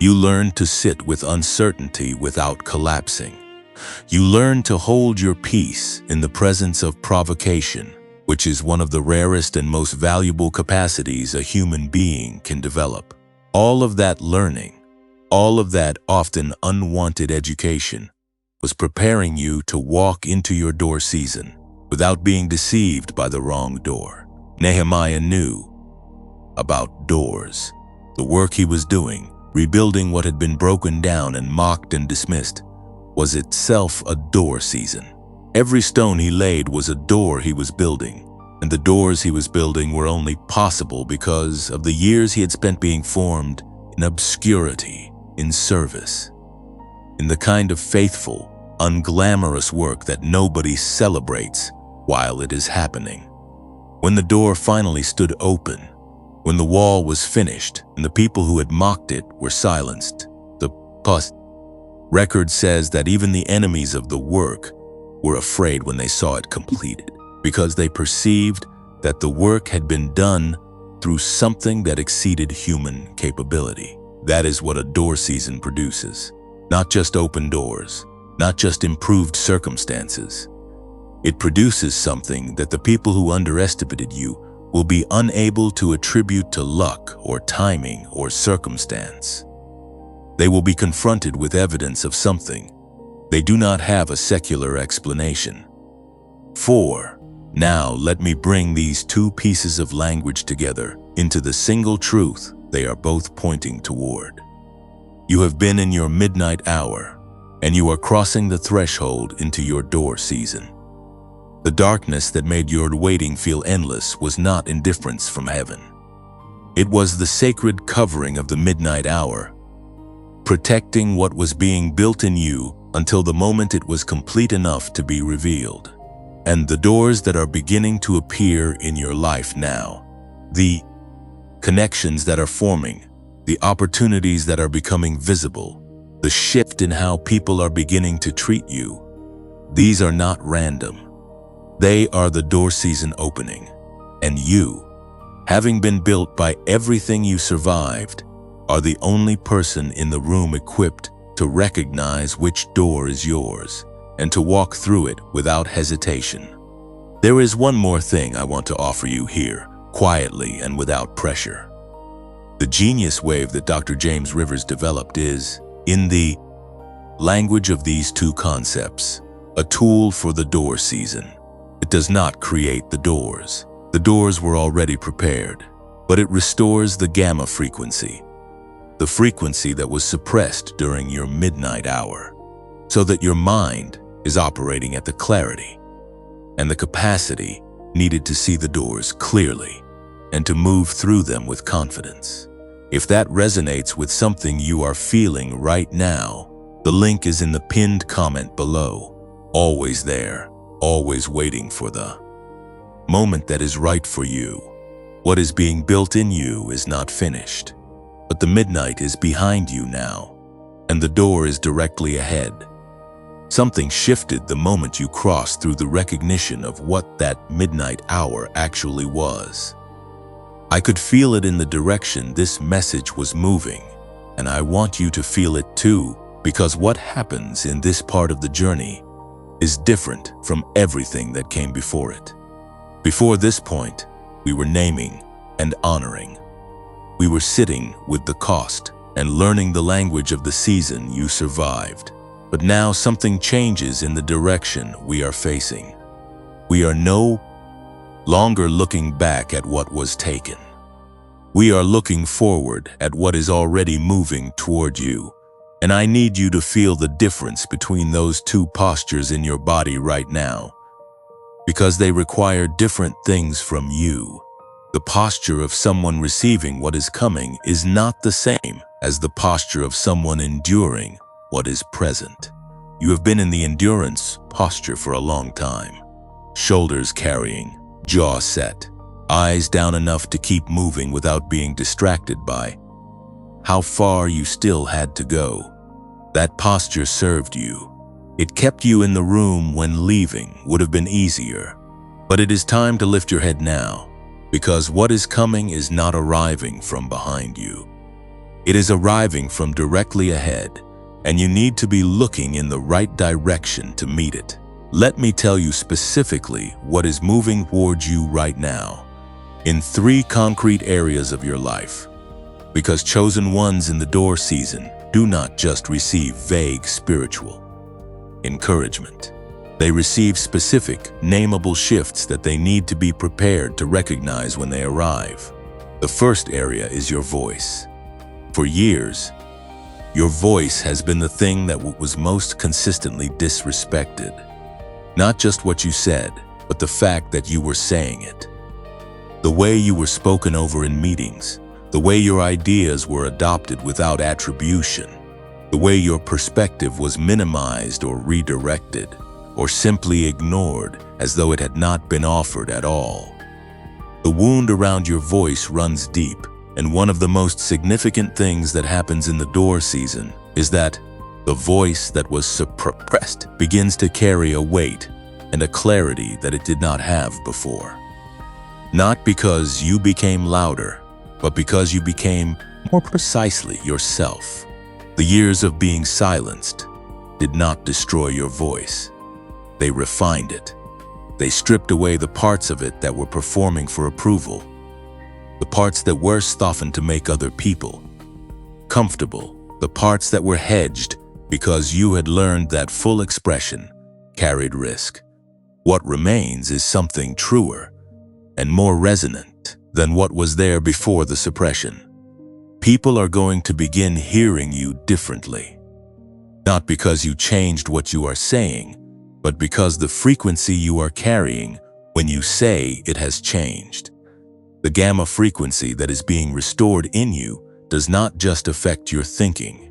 [SPEAKER 1] You learned to sit with uncertainty without collapsing. You learned to hold your peace in the presence of provocation, which is one of the rarest and most valuable capacities a human being can develop. All of that learning, all of that often unwanted education, was preparing you to walk into your door season without being deceived by the wrong door. Nehemiah knew about doors. The work he was doing, rebuilding what had been broken down and mocked and dismissed, was itself a door season. Every stone he laid was a door he was building, and the doors he was building were only possible because of the years he had spent being formed in obscurity, in service, in the kind of faithful, unglamorous work that nobody celebrates while it is happening. When the door finally stood open, when the wall was finished and the people who had mocked it were silenced, the record says that even the enemies of the work were afraid when they saw it completed, because they perceived that the work had been done through something that exceeded human capability. That is what a door season produces. Not just open doors, not just improved circumstances. It produces something that the people who underestimated you will be unable to attribute to luck or timing or circumstance. They will be confronted with evidence of something. They do not have a secular explanation. 4. Now let me bring these two pieces of language together into the single truth they are both pointing toward. You have been in your midnight hour, and you are crossing the threshold into your door season. The darkness that made your waiting feel endless was not indifference from heaven. It was the sacred covering of the midnight hour, protecting what was being built in you until the moment it was complete enough to be revealed. And the doors that are beginning to appear in your life now, the connections that are forming, the opportunities that are becoming visible, the shift in how people are beginning to treat you, these are not random. They are the door season opening. And you, having been built by everything you survived, are the only person in the room equipped to recognize which door is yours and to walk through it without hesitation. There is one more thing I want to offer you here, quietly and without pressure. The genius wave that Dr. James Rivers developed is, in the language of these two concepts, a tool for the door season. It does not create the doors. The doors were already prepared, but it restores the gamma frequency, the frequency that was suppressed during your midnight hour, so that your mind is operating at the clarity and the capacity needed to see the doors clearly and to move through them with confidence. If that resonates with something you are feeling right now, the link is in the pinned comment below. Always there, always waiting for the moment that is right for you. What is being built in you is not finished, but the midnight is behind you now, and the door is directly ahead. Something shifted the moment you crossed through the recognition of what that midnight hour actually was. I could feel it in the direction this message was moving, and I want you to feel it too, because what happens in this part of the journey is different from everything that came before it. Before this point, we were naming and honoring. We were sitting with the cost and learning the language of the season you survived. But now something changes in the direction we are facing. We are no longer looking back at what was taken. We are looking forward at what is already moving toward you. And I need you to feel the difference between those two postures in your body right now, because they require different things from you. The posture of someone receiving what is coming is not the same as the posture of someone enduring what is present. You have been in the endurance posture for a long time. Shoulders carrying, jaw set, eyes down enough to keep moving without being distracted by how far you still had to go. That posture served you. It kept you in the room when leaving would have been easier. But it is time to lift your head now, because what is coming is not arriving from behind you. It is arriving from directly ahead, and you need to be looking in the right direction to meet it. Let me tell you specifically what is moving towards you right now, in 3 concrete areas of your life. Because chosen ones in the door season do not just receive vague spiritual encouragement. They receive specific, nameable shifts that they need to be prepared to recognize when they arrive. The first area is your voice. For years, your voice has been the thing that was most consistently disrespected. Not just what you said, but the fact that you were saying it. The way you were spoken over in meetings, the way your ideas were adopted without attribution, the way your perspective was minimized or redirected, or simply ignored as though it had not been offered at all. The wound around your voice runs deep, and one of the most significant things that happens in the door season is that the voice that was suppressed begins to carry a weight and a clarity that it did not have before. Not because you became louder, but because you became more precisely yourself. The years of being silenced did not destroy your voice. They refined it. They stripped away the parts of it that were performing for approval, the parts that were softened to make other people comfortable, the parts that were hedged because you had learned that full expression carried risk. What remains is something truer and more resonant than what was there before the suppression. People are going to begin hearing you differently, not because you changed what you are saying, but because the frequency you are carrying when you say it has changed. The gamma frequency that is being restored in you does not just affect your thinking.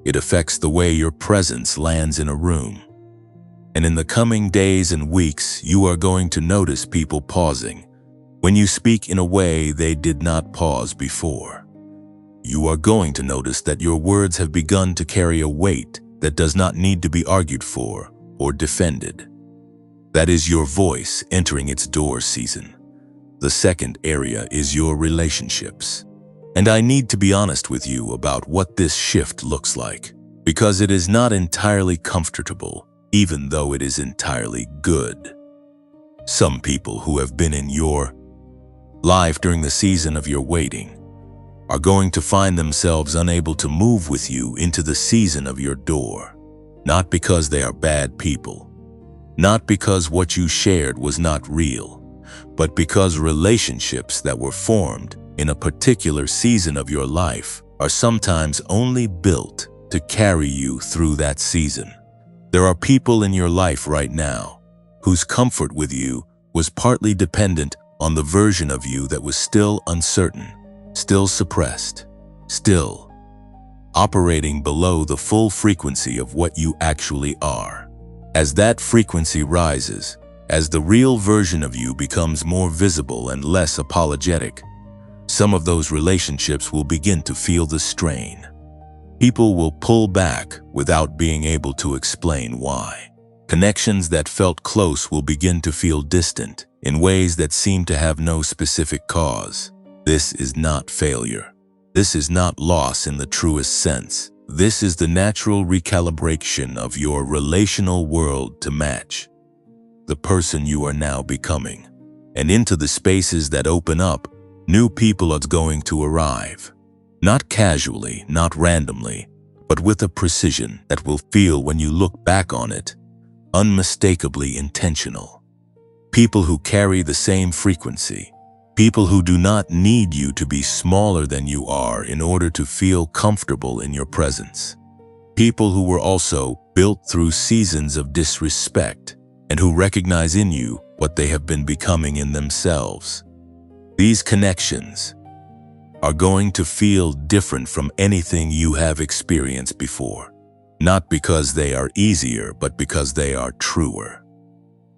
[SPEAKER 1] It affects the way your presence lands in a room. And in the coming days and weeks, you are going to notice people pausing when you speak in a way they did not pause before. You are going to notice that your words have begun to carry a weight that does not need to be argued for or defended. That is your voice entering its door season. The second area is your relationships. And I need to be honest with you about what this shift looks like, because it is not entirely comfortable, even though it is entirely good. Some people who have been in your life during the season of your waiting are going to find themselves unable to move with you into the season of your door, not because they are bad people, not because what you shared was not real, but because relationships that were formed in a particular season of your life are sometimes only built to carry you through that season. There are people in your life right now whose comfort with you was partly dependent on the version of you that was still uncertain, still suppressed, still operating below the full frequency of what you actually are. As that frequency rises, as the real version of you becomes more visible and less apologetic, some of those relationships will begin to feel the strain. People will pull back without being able to explain why. Connections that felt close will begin to feel distant in ways that seem to have no specific cause. This is not failure. This is not loss in the truest sense. This is the natural recalibration of your relational world to match the person you are now becoming. And into the spaces that open up, new people are going to arrive. Not casually, not randomly, but with a precision that will feel when you look back on it, unmistakably intentional. People who carry the same frequency. People who do not need you to be smaller than you are in order to feel comfortable in your presence. People who were also built through seasons of disrespect and who recognize in you what they have been becoming in themselves. These connections are going to feel different from anything you have experienced before, not because they are easier, but because they are truer.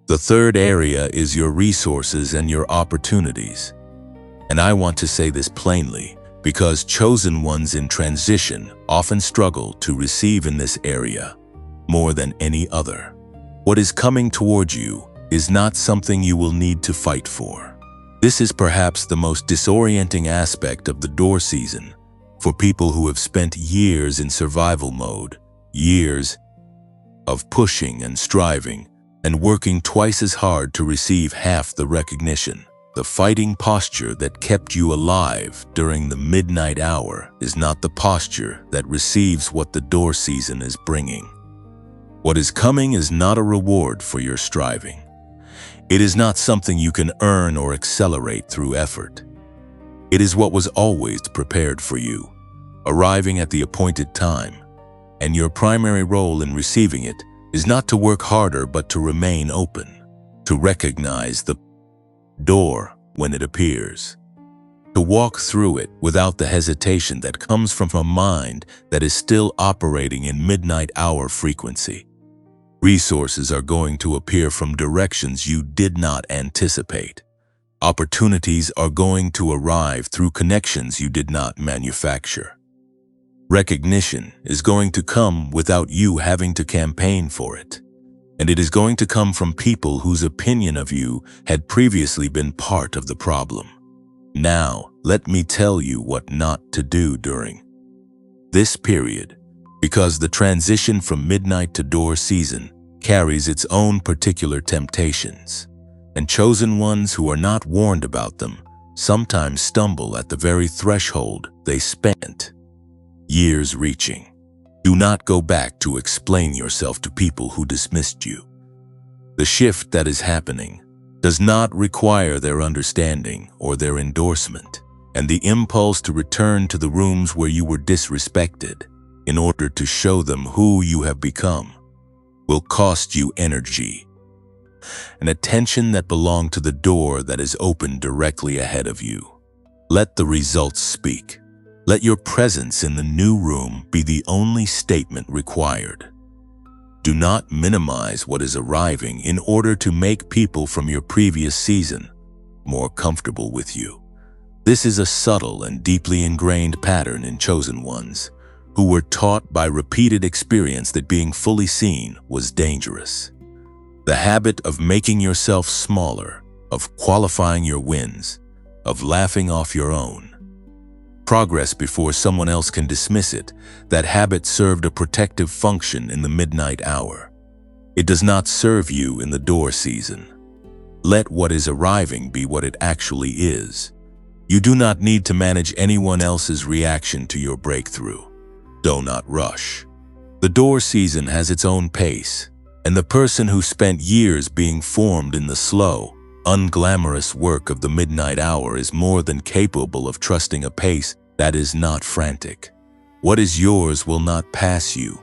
[SPEAKER 1] The third area is your resources and your opportunities. And I want to say this plainly, because chosen ones in transition often struggle to receive in this area more than any other. What is coming towards you is not something you will need to fight for. This is perhaps the most disorienting aspect of the door season for people who have spent years in survival mode, years of pushing and striving and working twice as hard to receive half the recognition. The fighting posture that kept you alive during the midnight hour is not the posture that receives what the door season is bringing. What is coming is not a reward for your striving. It is not something you can earn or accelerate through effort. It is what was always prepared for you, arriving at the appointed time, and your primary role in receiving it is not to work harder but to remain open, to recognize the door when it appears, to walk through it without the hesitation that comes from a mind that is still operating in midnight hour frequency. Resources are going to appear from directions you did not anticipate. Opportunities are going to arrive through connections you did not manufacture. Recognition is going to come without you having to campaign for it. And it is going to come from people whose opinion of you had previously been part of the problem. Now, let me tell you what not to do during this period, because the transition from midnight to door season carries its own particular temptations, and chosen ones who are not warned about them sometimes stumble at the very threshold they spent years reaching. Do not go back to explain yourself to people who dismissed you. The shift that is happening does not require their understanding or their endorsement, and the impulse to return to the rooms where you were disrespected in order to show them who you have become will cost you energy, an attention that belonged to the door that is open directly ahead of you. Let the results speak. Let your presence in the new room be the only statement required. Do not minimize what is arriving in order to make people from your previous season more comfortable with you. This is a subtle and deeply ingrained pattern in chosen ones who were taught by repeated experience that being fully seen was dangerous. The habit of making yourself smaller, of qualifying your wins, of laughing off your own progress before someone else can dismiss it, that habit served a protective function in the midnight hour. It does not serve you in the door season. Let what is arriving be what it actually is. You do not need to manage anyone else's reaction to your breakthrough. Do not rush. The door season has its own pace, and the person who spent years being formed in the slow, unglamorous work of the midnight hour is more than capable of trusting a pace that is not frantic. What is yours will not pass you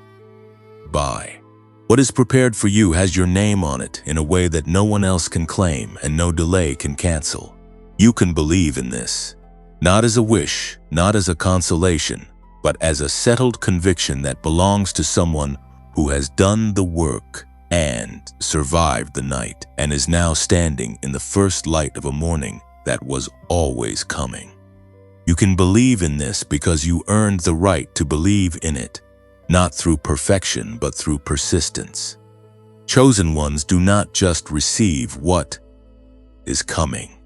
[SPEAKER 1] by. What is prepared for you has your name on it in a way that no one else can claim and no delay can cancel. You can believe in this, not as a wish, not as a consolation, but as a settled conviction that belongs to someone who has done the work and survived the night and is now standing in the first light of a morning that was always coming. You can believe in this because you earned the right to believe in it, not through perfection but through persistence. Chosen ones do not just receive what is coming.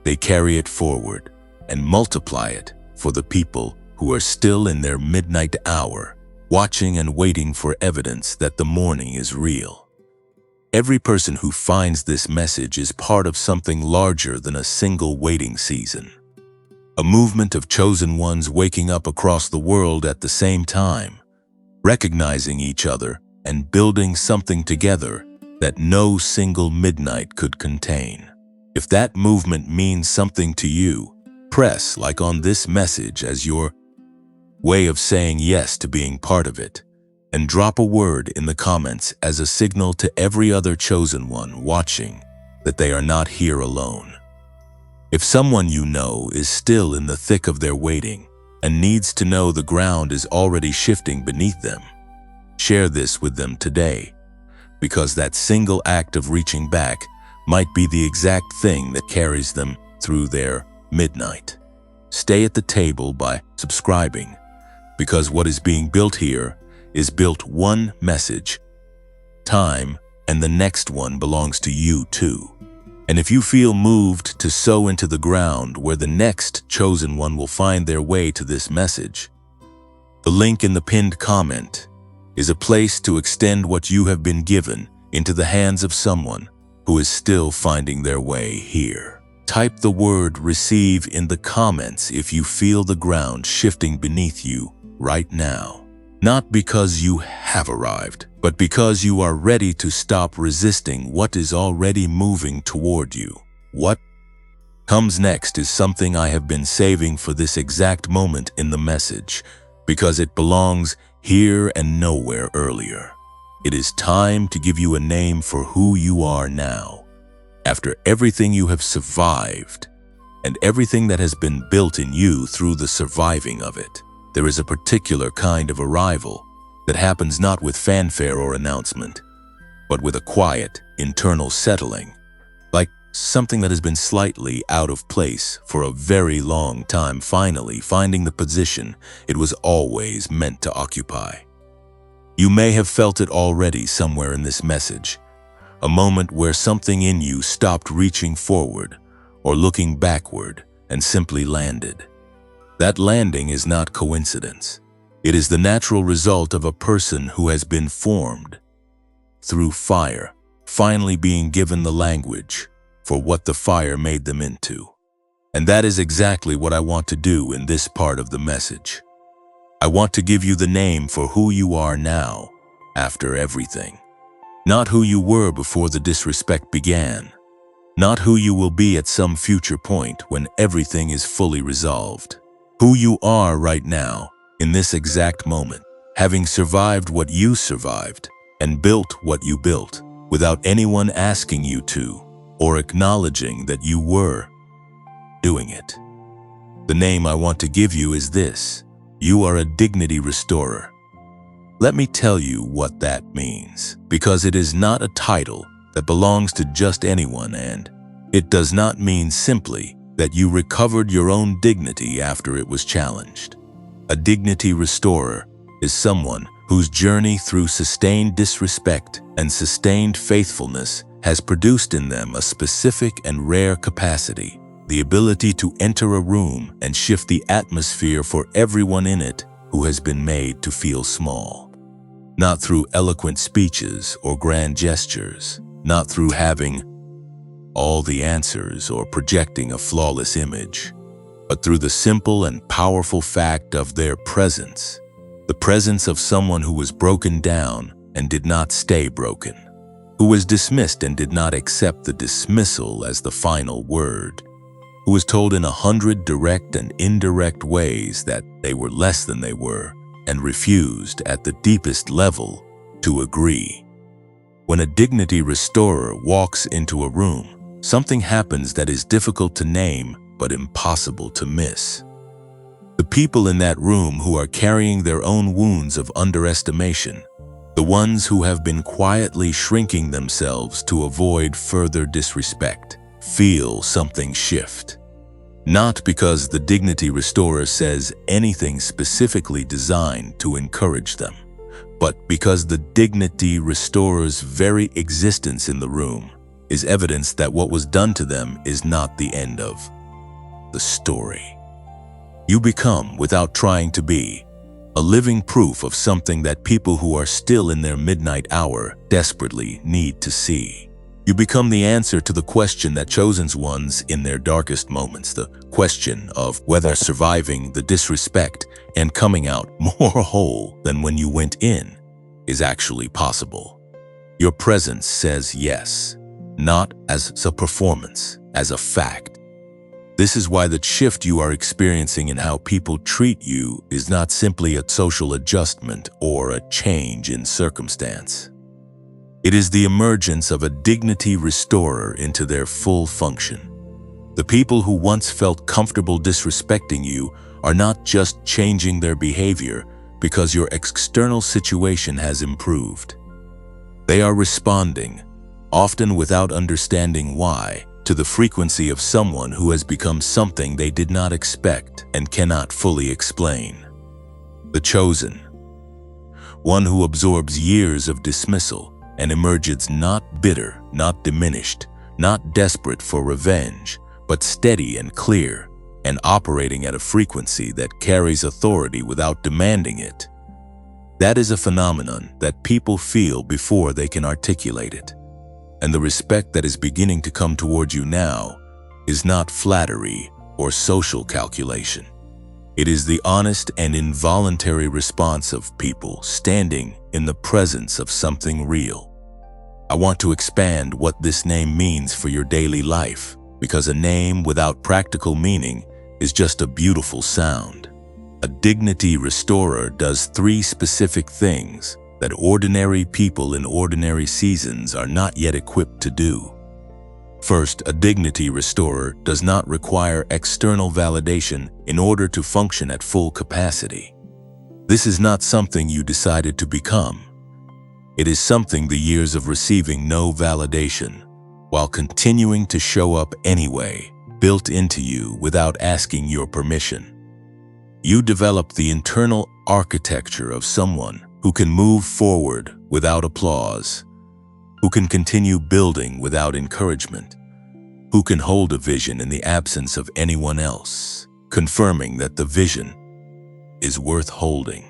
[SPEAKER 1] They carry it forward and multiply it for the people who are still in their midnight hour, watching and waiting for evidence that the morning is real. Every person who finds this message is part of something larger than a single waiting season. A movement of chosen ones waking up across the world at the same time, recognizing each other and building something together that no single midnight could contain. If that movement means something to you, press like on this message as your way of saying yes to being part of it, and drop a word in the comments as a signal to every other chosen one watching that they are not here alone. If someone you know is still in the thick of their waiting and needs to know the ground is already shifting beneath them, share this with them today, because that single act of reaching back might be the exact thing that carries them through their midnight. Stay at the table by subscribing, because what is being built here is built one message, time, and the next one belongs to you too. And if you feel moved to sow into the ground where the next chosen one will find their way to this message, the link in the pinned comment is a place to extend what you have been given into the hands of someone who is still finding their way here. Type the word receive in the comments if you feel the ground shifting beneath you right now. Not because you have arrived, but because you are ready to stop resisting what is already moving toward you. What comes next is something I have been saving for this exact moment in the message, because it belongs here and nowhere earlier. It is time to give you a name for who you are now. After everything you have survived, and everything that has been built in you through the surviving of it, there is a particular kind of arrival that happens not with fanfare or announcement, but with a quiet, internal settling, like something that has been slightly out of place for a very long time finally finding the position it was always meant to occupy. You may have felt it already somewhere in this message, a moment where something in you stopped reaching forward or looking backward and simply landed. That landing is not coincidence. It is the natural result of a person who has been formed through fire, finally being given the language for what the fire made them into. And that is exactly what I want to do in this part of the message. I want to give you the name for who you are now, after everything. Not who you were before the disrespect began. Not who you will be at some future point when everything is fully resolved. Who you are right now, in this exact moment, having survived what you survived and built what you built without anyone asking you to or acknowledging that you were doing it. The name I want to give you is this: you are a dignity restorer. Let me tell you what that means, because it is not a title that belongs to just anyone, and it does not mean simply that you recovered your own dignity after it was challenged. A dignity restorer is someone whose journey through sustained disrespect and sustained faithfulness has produced in them a specific and rare capacity, the ability to enter a room and shift the atmosphere for everyone in it who has been made to feel small. Not through eloquent speeches or grand gestures, not through having all the answers or projecting a flawless image, but through the simple and powerful fact of their presence, the presence of someone who was broken down and did not stay broken, who was dismissed and did not accept the dismissal as the final word, who was told in 100 direct and indirect ways that they were less than they were and refused at the deepest level to agree. When a dignity restorer walks into a room, something happens that is difficult to name but impossible to miss. The people in that room who are carrying their own wounds of underestimation, the ones who have been quietly shrinking themselves to avoid further disrespect, feel something shift. Not because the dignity restorer says anything specifically designed to encourage them, but because the dignity restorer's very existence in the room is evidence that what was done to them is not the end of the story. You become, without trying to be, a living proof of something that people who are still in their midnight hour desperately need to see. You become the answer to the question that chosen ones in their darkest moments, the question of whether surviving the disrespect and coming out more whole than when you went in is actually possible. Your presence says yes, not as a performance, as a fact. This is why the shift you are experiencing in how people treat you is not simply a social adjustment or a change in circumstance. It is the emergence of a dignity restorer into their full function. The people who once felt comfortable disrespecting you are not just changing their behavior because your external situation has improved. They are responding, often without understanding why, to the frequency of someone who has become something they did not expect and cannot fully explain. The chosen, one who absorbs years of dismissal and emerges not bitter, not diminished, not desperate for revenge, but steady and clear, and operating at a frequency that carries authority without demanding it. That is a phenomenon that people feel before they can articulate it. And the respect that is beginning to come toward you now is not flattery or social calculation. It is the honest and involuntary response of people standing in the presence of something real. I want to expand what this name means for your daily life, because a name without practical meaning is just a beautiful sound. A dignity restorer does 3 specific things that ordinary people in ordinary seasons are not yet equipped to do. First, a dignity restorer does not require external validation in order to function at full capacity. This is not something you decided to become. It is something the years of receiving no validation, while continuing to show up anyway, built into you without asking your permission. You develop the internal architecture of someone who can move forward without applause, who can continue building without encouragement, who can hold a vision in the absence of anyone else, confirming that the vision is worth holding.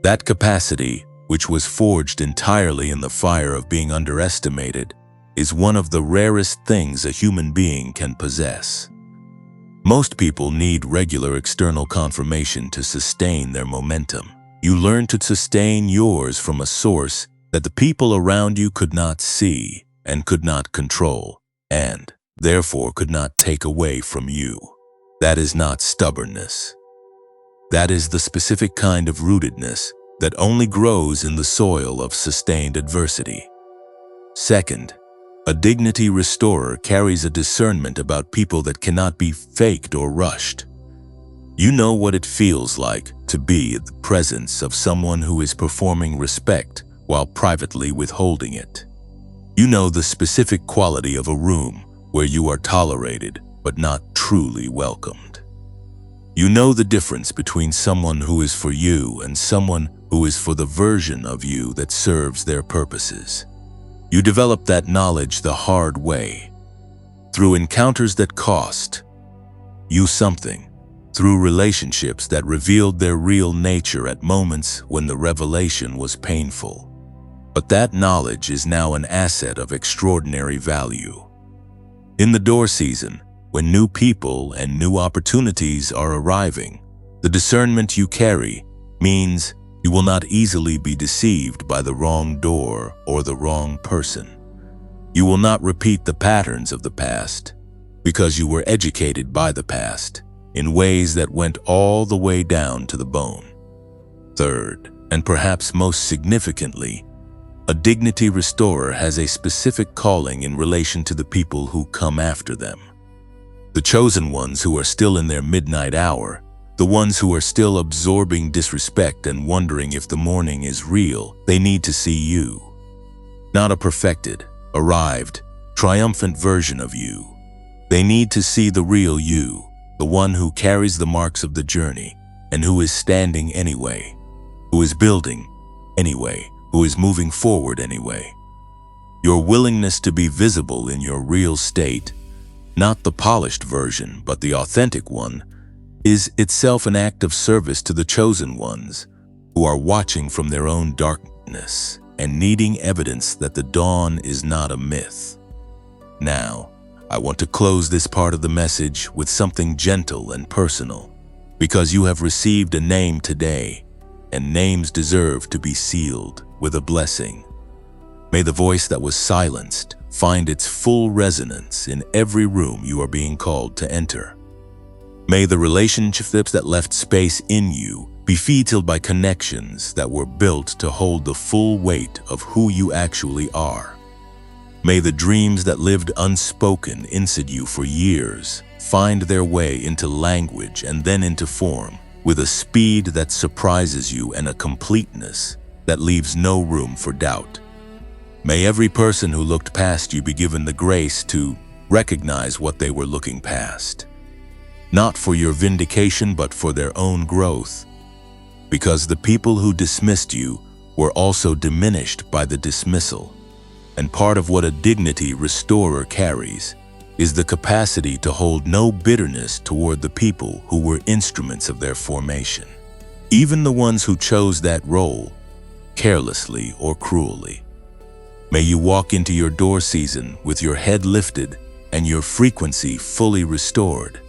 [SPEAKER 1] That capacity, which was forged entirely in the fire of being underestimated, is one of the rarest things a human being can possess. Most people need regular external confirmation to sustain their momentum. You learn to sustain yours from a source that the people around you could not see and could not control, and therefore could not take away from you. That is not stubbornness. That is the specific kind of rootedness that only grows in the soil of sustained adversity. Second, a dignity restorer carries a discernment about people that cannot be faked or rushed. You know what it feels like to be in the presence of someone who is performing respect while privately withholding it. You know the specific quality of a room where you are tolerated but not truly welcomed. You know the difference between someone who is for you and someone who is for the version of you that serves their purposes. You develop that knowledge the hard way, through encounters that cost you something, through relationships that revealed their real nature at moments when the revelation was painful. But that knowledge is now an asset of extraordinary value. In the door season, when new people and new opportunities are arriving, the discernment you carry means you will not easily be deceived by the wrong door or the wrong person. You will not repeat the patterns of the past because you were educated by the past in ways that went all the way down to the bone. Third, and perhaps most significantly, a dignity restorer has a specific calling in relation to the people who come after them. The chosen ones who are still in their midnight hour, the ones who are still absorbing disrespect and wondering if the morning is real, they need to see you. Not a perfected, arrived, triumphant version of you. They need to see the real you, the one who carries the marks of the journey and who is standing anyway, who is building anyway, who is moving forward anyway. Your willingness to be visible in your real state, not the polished version but the authentic one, is itself an act of service to the chosen ones who are watching from their own darkness and needing evidence that the dawn is not a myth. Now, I want to close this part of the message with something gentle and personal, because you have received a name today, and names deserve to be sealed with a blessing. May the voice that was silenced find its full resonance in every room you are being called to enter. May the relationships that left space in you be filled by connections that were built to hold the full weight of who you actually are. May the dreams that lived unspoken inside you for years find their way into language and then into form with a speed that surprises you and a completeness that leaves no room for doubt. May every person who looked past you be given the grace to recognize what they were looking past. Not for your vindication, but for their own growth. Because the people who dismissed you were also diminished by the dismissal. And part of what a dignity restorer carries is the capacity to hold no bitterness toward the people who were instruments of their formation. Even the ones who chose that role, carelessly or cruelly. May you walk into your door season with your head lifted and your frequency fully restored,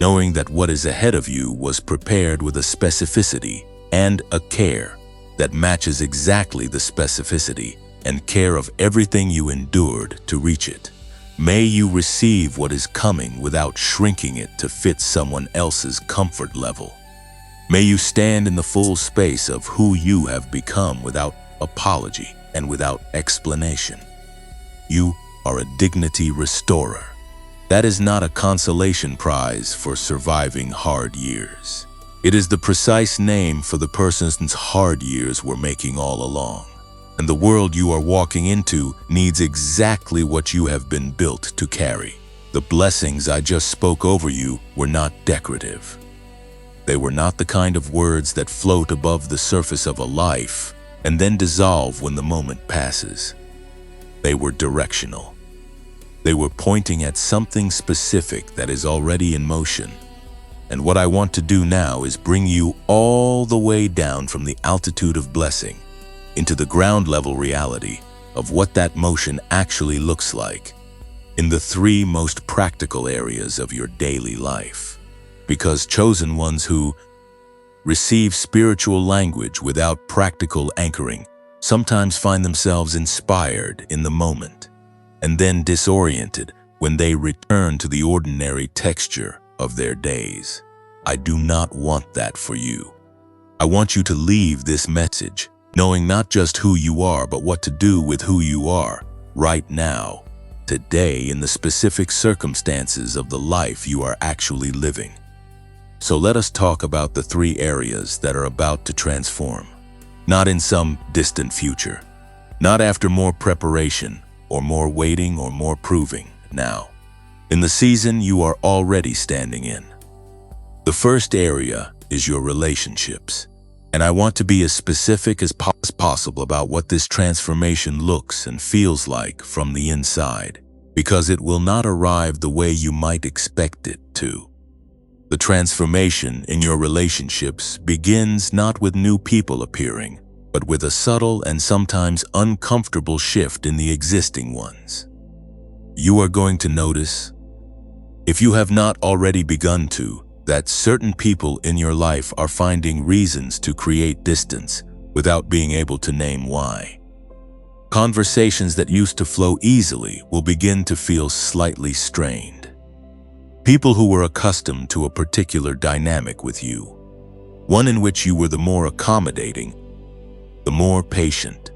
[SPEAKER 1] knowing that what is ahead of you was prepared with a specificity and a care that matches exactly the specificity and care of everything you endured to reach it. May you receive what is coming without shrinking it to fit someone else's comfort level. May you stand in the full space of who you have become without apology and without explanation. You are a dignity restorer. That is not a consolation prize for surviving hard years. It is the precise name for the person's hard years were making all along. And the world you are walking into needs exactly what you have been built to carry. The blessings I just spoke over you were not decorative. They were not the kind of words that float above the surface of a life and then dissolve when the moment passes. They were directional. They were pointing at something specific that is already in motion. And what I want to do now is bring you all the way down from the altitude of blessing into the ground level reality of what that motion actually looks like in the three most practical areas of your daily life. Because chosen ones who receive spiritual language without practical anchoring sometimes find themselves inspired in the moment and then disoriented when they return to the ordinary texture of their days. I do not want that for you. I want you to leave this message knowing not just who you are, but what to do with who you are right now, today, in the specific circumstances of the life you are actually living. So let us talk about the three areas that are about to transform, not in some distant future, not after more preparation or more waiting or more proving, now, in the season you are already standing in. The first area is your relationships. And I want to be as specific as possible about what this transformation looks and feels like from the inside, because it will not arrive the way you might expect it to. The transformation in your relationships begins not with new people appearing, but with a subtle and sometimes uncomfortable shift in the existing ones. You are going to notice, if you have not already begun to, that certain people in your life are finding reasons to create distance without being able to name why. Conversations that used to flow easily will begin to feel slightly strained. People who were accustomed to a particular dynamic with you, one in which you were the more accommodating, the more patient,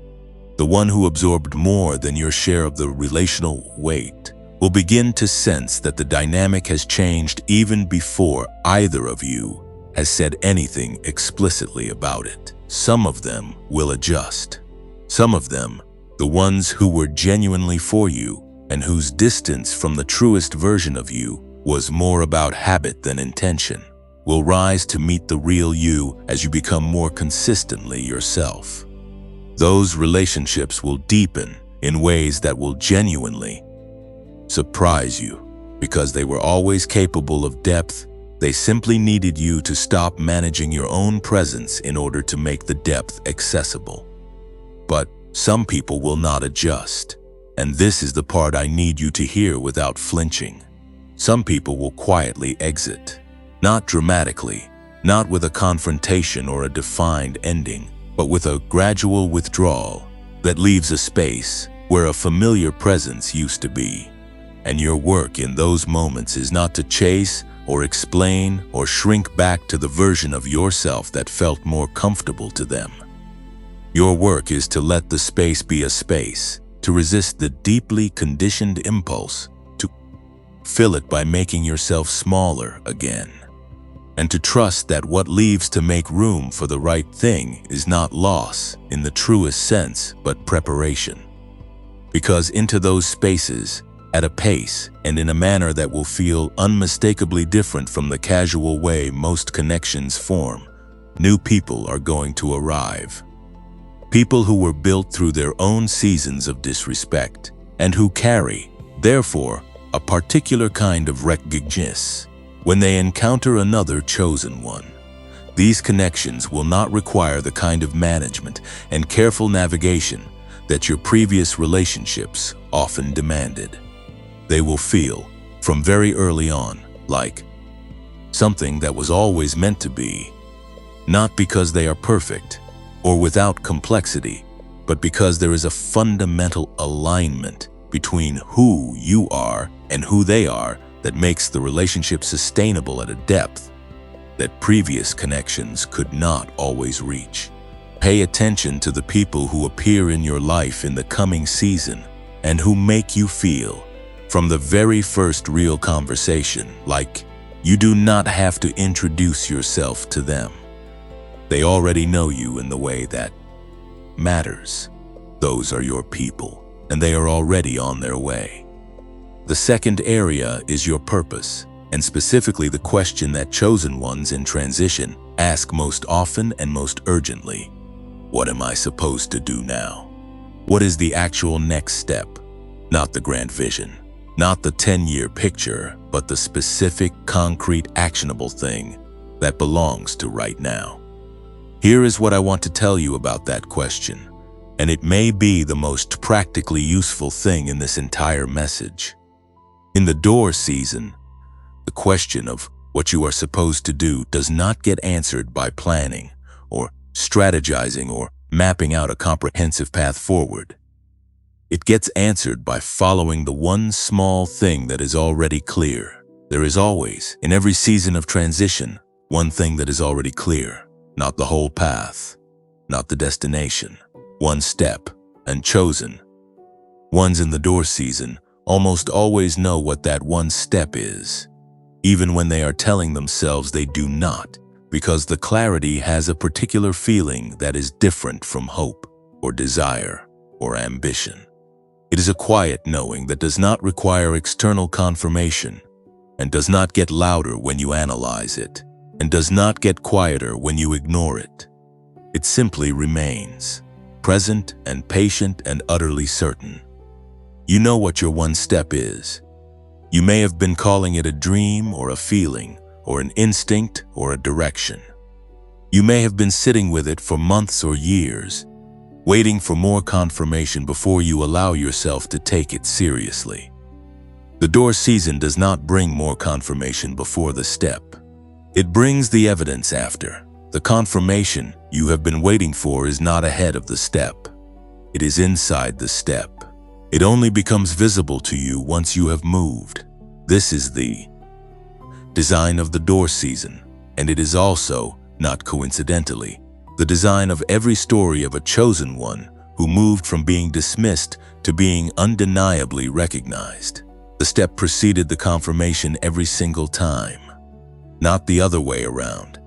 [SPEAKER 1] the one who absorbed more than your share of the relational weight, will begin to sense that the dynamic has changed even before either of you has said anything explicitly about it. Some of them will adjust. Some of them, the ones who were genuinely for you and whose distance from the truest version of you was more about habit than intention, will rise to meet the real you as you become more consistently yourself. Those relationships will deepen in ways that will genuinely surprise you because they were always capable of depth. They simply needed you to stop managing your own presence in order to make the depth accessible. But some people will not adjust, and this is the part I need you to hear without flinching. Some people will quietly exit, not dramatically, not with a confrontation or a defined ending, but with a gradual withdrawal that leaves a space where a familiar presence used to be. And your work in those moments is not to chase or explain or shrink back to the version of yourself that felt more comfortable to them. Your work is to let the space be a space, to resist the deeply conditioned impulse, to fill it by making yourself smaller again, and to trust that what leaves to make room for the right thing is not loss in the truest sense, but preparation. Because into those spaces, at a pace and in a manner that will feel unmistakably different from the casual way most connections form, new people are going to arrive. People who were built through their own seasons of disrespect and who carry, therefore, a particular kind of recognition when they encounter another chosen one. These connections will not require the kind of management and careful navigation that your previous relationships often demanded. They will feel, from very early on, like something that was always meant to be, not because they are perfect or without complexity, but because there is a fundamental alignment between who you are and who they are that makes the relationship sustainable at a depth that previous connections could not always reach. Pay attention to the people who appear in your life in the coming season and who make you feel, from the very first real conversation, like you do not have to introduce yourself to them. They already know you in the way that matters. Those are your people, and they are already on their way. The second area is your purpose, and specifically the question that chosen ones in transition ask most often and most urgently. What am I supposed to do now? What is the actual next step? Not the grand vision, not the 10-year picture, but the specific, concrete, actionable thing that belongs to right now. Here is what I want to tell you about that question, and it may be the most practically useful thing in this entire message. In the door season, the question of what you are supposed to do does not get answered by planning or strategizing or mapping out a comprehensive path forward. It gets answered by following the one small thing that is already clear. There is always, in every season of transition, one thing that is already clear, not the whole path, not the destination, one step, and chosen. Ones in the door season almost always know what that one step is, even when they are telling themselves they do not, because the clarity has a particular feeling that is different from hope or desire or ambition. It is a quiet knowing that does not require external confirmation and does not get louder when you analyze it and does not get quieter when you ignore it. It simply remains, present and patient and utterly certain. You know what your one step is. You may have been calling it a dream or a feeling or an instinct or a direction. You may have been sitting with it for months or years, waiting for more confirmation before you allow yourself to take it seriously. The door season does not bring more confirmation before the step. It brings the evidence after. The confirmation you have been waiting for is not ahead of the step. It is inside the step. It only becomes visible to you once you have moved. This is the design of the door season, and it is also, not coincidentally, the design of every story of a chosen one who moved from being dismissed to being undeniably recognized. The step preceded the confirmation every single time, not the other way around.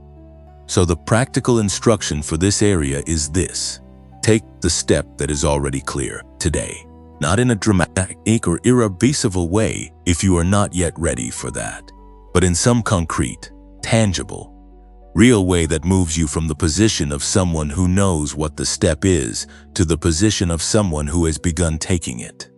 [SPEAKER 1] So the practical instruction for this area is this: take the step that is already clear today, not in a dramatic or irreversible way if you are not yet ready for that, but in some concrete, tangible, real way that moves you from the position of someone who knows what the step is to the position of someone who has begun taking it.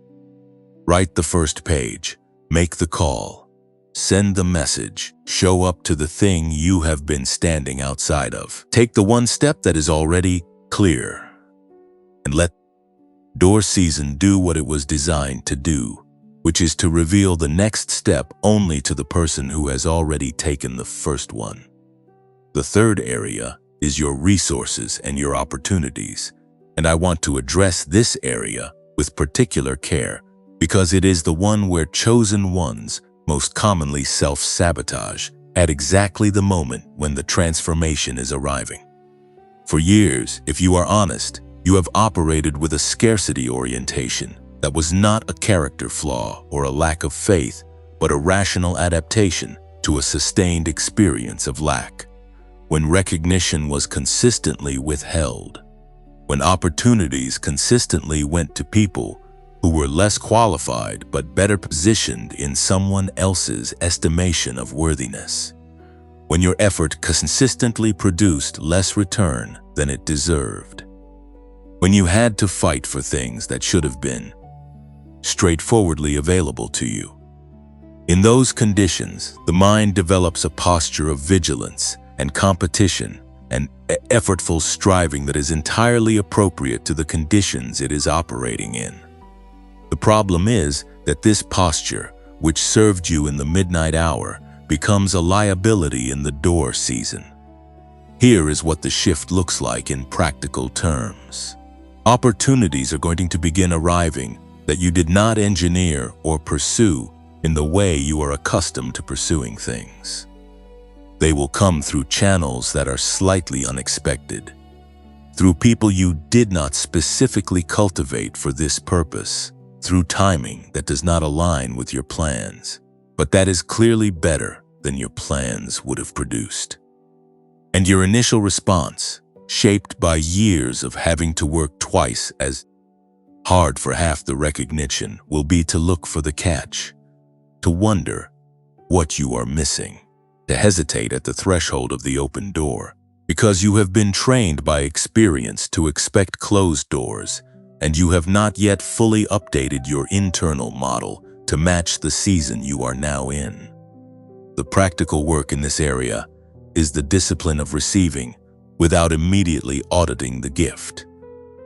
[SPEAKER 1] Write the first page, make the call, send the message, show up to the thing you have been standing outside of. Take the one step that is already clear and let door season do what it was designed to do, which is to reveal the next step only to the person who has already taken the first one. The third area is your resources and your opportunities, and I want to address this area with particular care because it is the one where chosen ones most commonly self-sabotage at exactly the moment when the transformation is arriving. For years, if you are honest, you have operated with a scarcity orientation that was not a character flaw or a lack of faith, but a rational adaptation to a sustained experience of lack. When recognition was consistently withheld, when opportunities consistently went to people who were less qualified but better positioned in someone else's estimation of worthiness, when your effort consistently produced less return than it deserved, when you had to fight for things that should have been straightforwardly available to you. In those conditions, the mind develops a posture of vigilance and competition and effortful striving that is entirely appropriate to the conditions it is operating in. The problem is that this posture, which served you in the midnight hour, becomes a liability in the door season. Here is what the shift looks like in practical terms. Opportunities are going to begin arriving that you did not engineer or pursue in the way you are accustomed to pursuing things. They will come through channels that are slightly unexpected, through people you did not specifically cultivate for this purpose, through timing that does not align with your plans, but that is clearly better than your plans would have produced. And your initial response, shaped by years of having to work twice as hard for half the recognition, will be to look for the catch, to wonder what you are missing, to hesitate at the threshold of the open door, because you have been trained by experience to expect closed doors, and you have not yet fully updated your internal model to match the season you are now in. The practical work in this area is the discipline of receiving without immediately auditing the gift.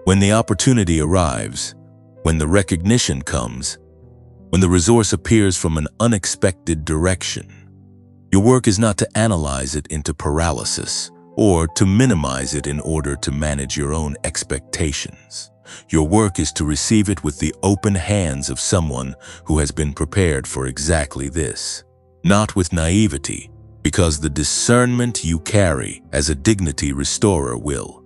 [SPEAKER 1] When the opportunity arrives, when the recognition comes, when the resource appears from an unexpected direction, your work is not to analyze it into paralysis or to minimize it in order to manage your own expectations. Your work is to receive it with the open hands of someone who has been prepared for exactly this, not with naivety, because the discernment you carry as a dignity restorer will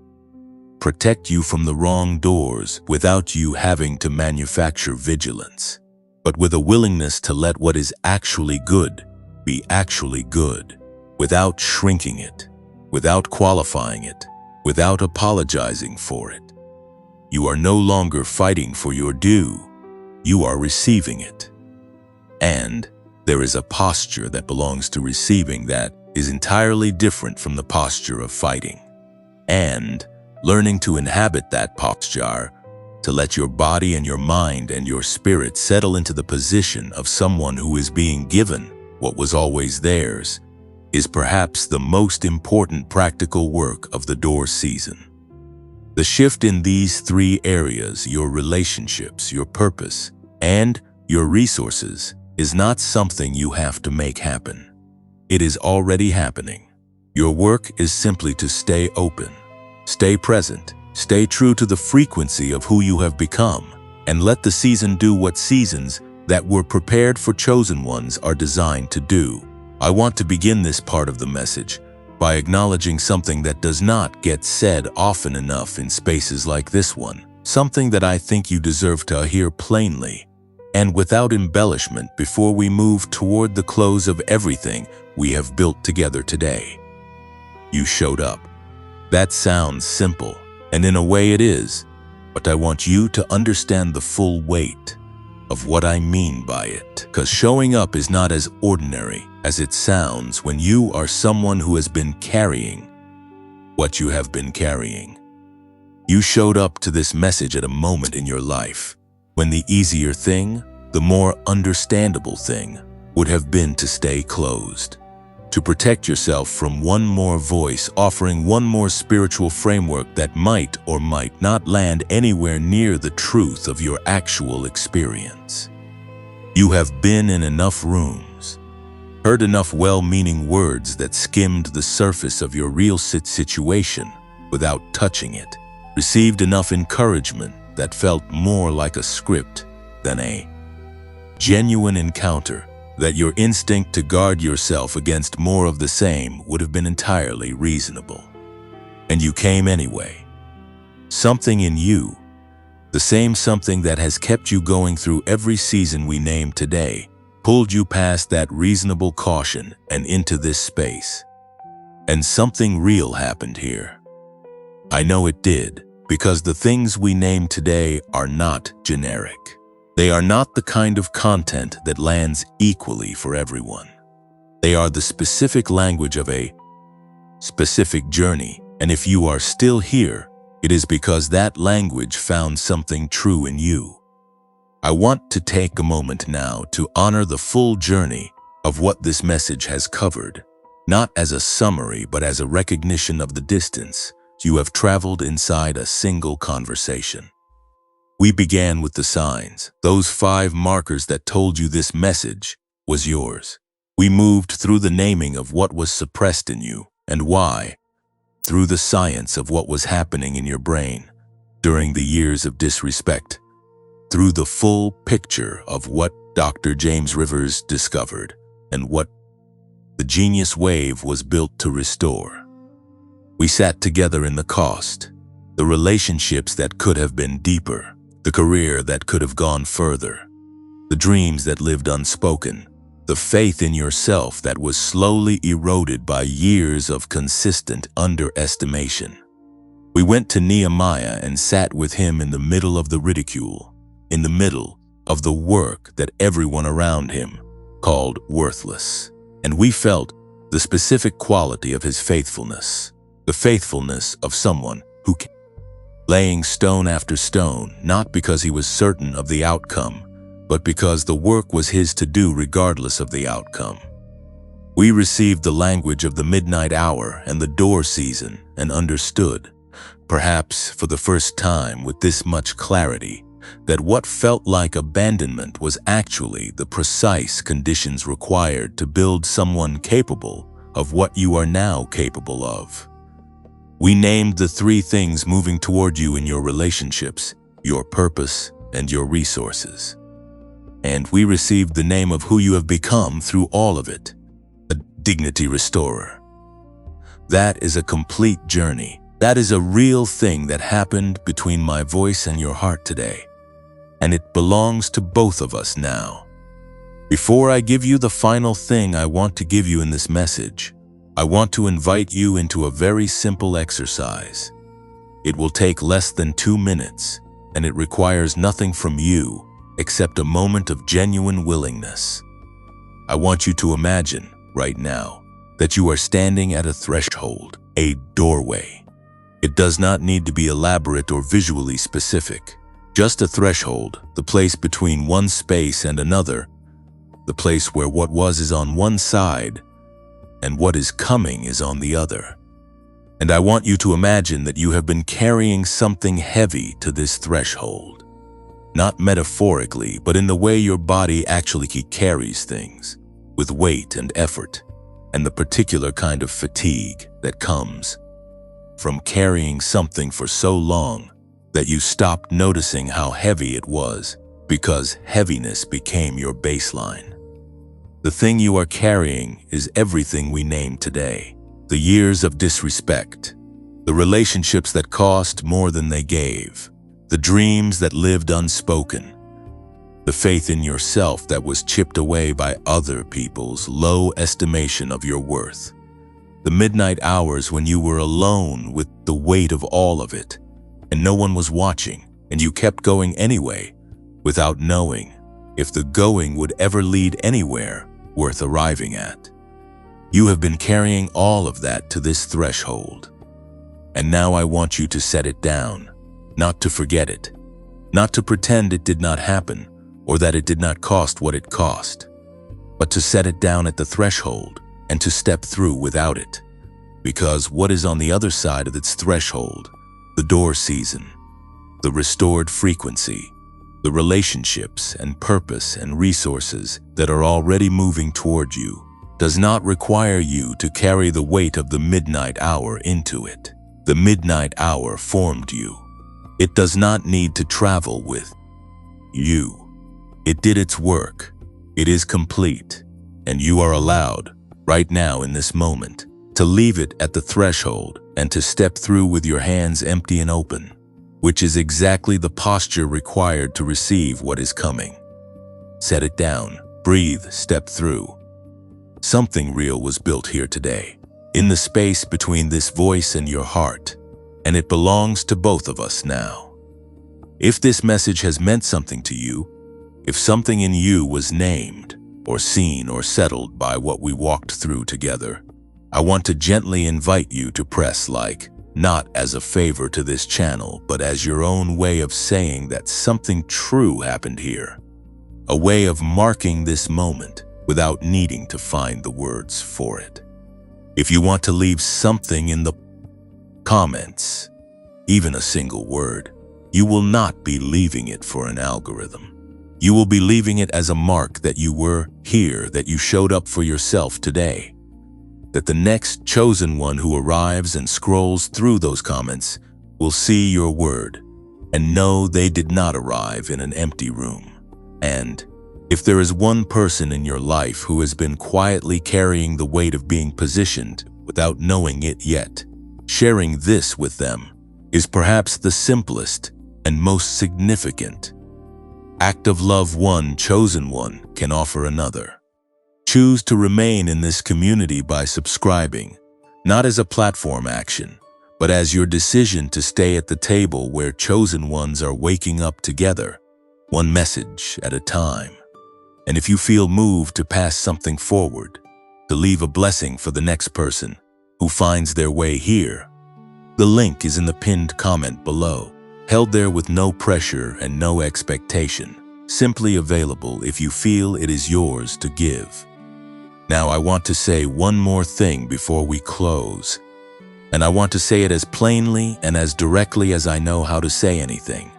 [SPEAKER 1] protect you from the wrong doors without you having to manufacture vigilance, but with a willingness to let what is actually good be actually good, without shrinking it, without qualifying it, without apologizing for it. You are no longer fighting for your due, you are receiving it. And there is a posture that belongs to receiving that is entirely different from the posture of fighting. And learning to inhabit that posture, to let your body and your mind and your spirit settle into the position of someone who is being given what was always theirs, is perhaps the most important practical work of the door season. The shift in these three areas, your relationships, your purpose, and your resources, is not something you have to make happen. It is already happening. Your work is simply to stay open, stay present, stay true to the frequency of who you have become, and let the season do what seasons that were prepared for chosen ones are designed to do. I want to begin this part of the message by acknowledging something that does not get said often enough in spaces like this one, something that I think you deserve to hear plainly and without embellishment before we move toward the close of everything we have built together today. You showed up. That sounds simple, and in a way it is, but I want you to understand the full weight of what I mean by it. Because showing up is not as ordinary as it sounds when you are someone who has been carrying what you have been carrying. You showed up to this message at a moment in your life when the easier thing, the more understandable thing, would have been to stay closed, to protect yourself from one more voice offering one more spiritual framework that might or might not land anywhere near the truth of your actual experience. You have been in enough rooms, heard enough well-meaning words that skimmed the surface of your real situation without touching it, received enough encouragement that felt more like a script than a genuine encounter, that your instinct to guard yourself against more of the same would have been entirely reasonable. And you came anyway. Something in you, the same something that has kept you going through every season we named today, pulled you past that reasonable caution and into this space. And something real happened here. I know it did, because the things we named today are not generic. They are not the kind of content that lands equally for everyone. They are the specific language of a specific journey, and if you are still here, it is because that language found something true in you. I want to take a moment now to honor the full journey of what this message has covered, not as a summary but as a recognition of the distance you have traveled inside a single conversation. We began with the signs, those 5 markers that told you this message was yours. We moved through the naming of what was suppressed in you and why, through the science of what was happening in your brain during the years of disrespect, through the full picture of what Dr. James Rivers discovered and what the genius wave was built to restore. We sat together in the cost, the relationships that could have been deeper, the career that could have gone further, the dreams that lived unspoken, the faith in yourself that was slowly eroded by years of consistent underestimation. We went to Nehemiah and sat with him in the middle of the ridicule, in the middle of the work that everyone around him called worthless. And we felt the specific quality of his faithfulness, the faithfulness of someone who laying stone after stone, not because he was certain of the outcome, but because the work was his to do regardless of the outcome. We received the language of the midnight hour and the door season and understood, perhaps for the first time with this much clarity, that what felt like abandonment was actually the precise conditions required to build someone capable of what you are now capable of. We named the 3 things moving toward you in your relationships, your purpose, and your resources. And we received the name of who you have become through all of it, a dignity restorer. That is a complete journey. That is a real thing that happened between my voice and your heart today. And it belongs to both of us now. Before I give you the final thing I want to give you in this message, I want to invite you into a very simple exercise. It will take less than 2 minutes, and it requires nothing from you except a moment of genuine willingness. I want you to imagine, right now, that you are standing at a threshold, a doorway. It does not need to be elaborate or visually specific. Just a threshold, the place between one space and another, the place where what was is on one side and what is coming is on the other. And I want you to imagine that you have been carrying something heavy to this threshold. not metaphorically, but in the way your body actually carries things, with weight and effort, and the particular kind of fatigue that comes from carrying something for so long that you stopped noticing how heavy it was because heaviness became your baseline. The thing you are carrying is everything we name today. The years of disrespect, the relationships that cost more than they gave, the dreams that lived unspoken, the faith in yourself that was chipped away by other people's low estimation of your worth, the midnight hours when you were alone with the weight of all of it, and no one was watching, and you kept going anyway, without knowing if the going would ever lead anywhere worth arriving at. You have been carrying all of that to this threshold. And now I want you to set it down, not to forget it, not to pretend it did not happen or that it did not cost what it cost, but to set it down at the threshold and to step through without it. Because what is on the other side of its threshold, the door season, the restored frequency, the relationships and purpose and resources that are already moving toward you, does not require you to carry the weight of the midnight hour into it. The midnight hour formed you. It does not need to travel with you. It did its work. It is complete. And you are allowed, right now in this moment, to leave it at the threshold and to step through with your hands empty and open, which is exactly the posture required to receive what is coming. Set it down, breathe, step through. Something real was built here today, in the space between this voice and your heart, and it belongs to both of us now. If this message has meant something to you, if something in you was named, or seen or settled by what we walked through together, I want to gently invite you to press like, not as a favor to this channel, but as your own way of saying that something true happened here. A way of marking this moment without needing to find the words for it. If you want to leave something in the comments, even a single word, you will not be leaving it for an algorithm. You will be leaving it as a mark that you were here, that you showed up for yourself today. That the next chosen one who arrives and scrolls through those comments will see your word and know they did not arrive in an empty room. And if there is one person in your life who has been quietly carrying the weight of being positioned without knowing it yet, sharing this with them is perhaps the simplest and most significant act of love one chosen one can offer another. Choose to remain in this community by subscribing, not as a platform action, but as your decision to stay at the table where chosen ones are waking up together, one message at a time. And if you feel moved to pass something forward, to leave a blessing for the next person who finds their way here, the link is in the pinned comment below, held there with no pressure and no expectation, simply available if you feel it is yours to give. Now I want to say one more thing before we close, and I want to say it as plainly and as directly as I know how to say anything.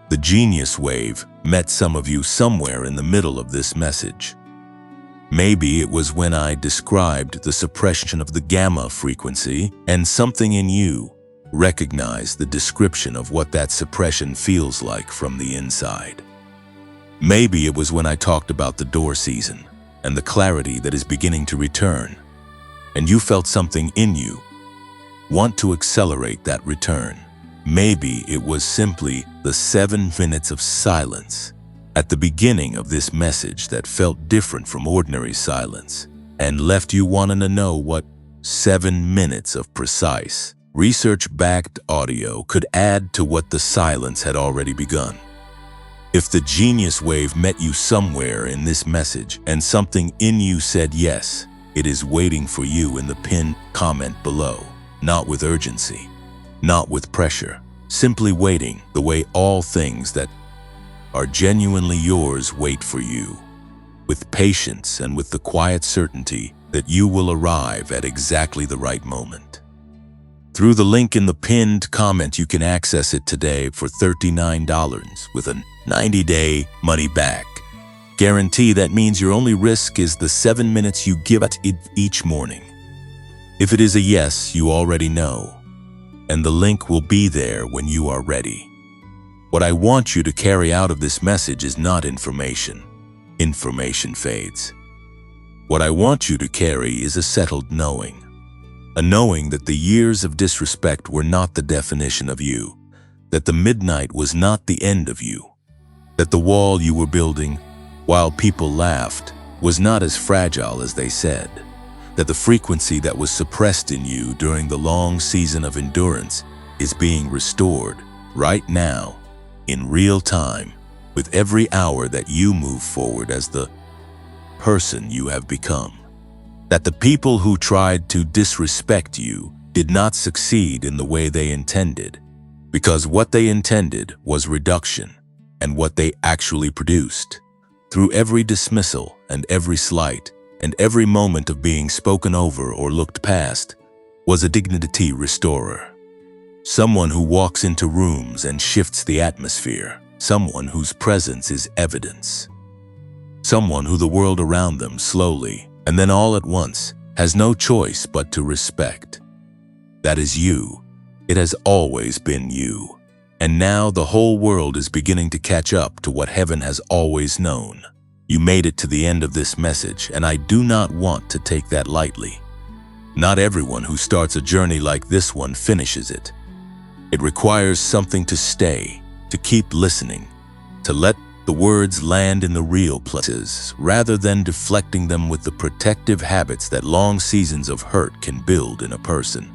[SPEAKER 1] The genius wave met some of you somewhere in the middle of this message. Maybe it was when I described the suppression of the gamma frequency and something in you recognized the description of what that suppression feels like from the inside. Maybe it was when I talked about the door season and the clarity that is beginning to return, and you felt something in you want to accelerate that return. Maybe it was simply the 7 minutes of silence at the beginning of this message that felt different from ordinary silence and left you wanting to know what 7 minutes of precise, research-backed audio could add to what the silence had already begun. If the genius wave met you somewhere in this message and something in you said yes, it is waiting for you in the pinned comment below, not with urgency, not with pressure, simply waiting the way all things that are genuinely yours wait for you, with patience and with the quiet certainty that you will arrive at exactly the right moment. Through the link in the pinned comment, you can access it today for $39 with a 90-day money-back guarantee. That means your only risk is the 7 minutes you give it each morning. If it is a yes, you already know, and the link will be there when you are ready. What I want you to carry out of this message is not information. Information fades. What I want you to carry is a settled knowing. A knowing that the years of disrespect were not the definition of you, that the midnight was not the end of you, that the wall you were building while people laughed was not as fragile as they said, that the frequency that was suppressed in you during the long season of endurance is being restored right now, in real time, with every hour that you move forward as the person you have become. That the people who tried to disrespect you did not succeed in the way they intended, because what they intended was reduction, and what they actually produced, through every dismissal and every slight and every moment of being spoken over or looked past, was a dignity restorer. Someone who walks into rooms and shifts the atmosphere, someone whose presence is evidence, someone who the world around them slowly and then all at once has no choice but to respect. That is you. It has always been you. And now the whole world is beginning to catch up to what heaven has always known. You made it to the end of this message, and I do not want to take that lightly. Not everyone who starts a journey like this one finishes it. It requires something to stay, to keep listening, to let the words land in the real places, rather than deflecting them with the protective habits that long seasons of hurt can build in a person.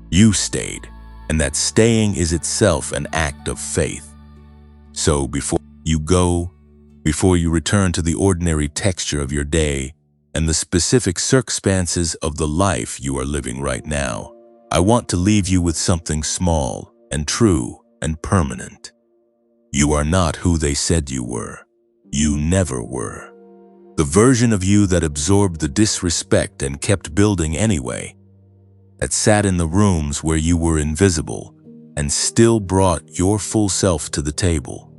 [SPEAKER 1] You stayed, and that staying is itself an act of faith. So before you go, before you return to the ordinary texture of your day and the specific circumstances of the life you are living right now, I want to leave you with something small and true and permanent. You are not who they said you were. You never were. The version of you that absorbed the disrespect and kept building anyway, that sat in the rooms where you were invisible and still brought your full self to the table,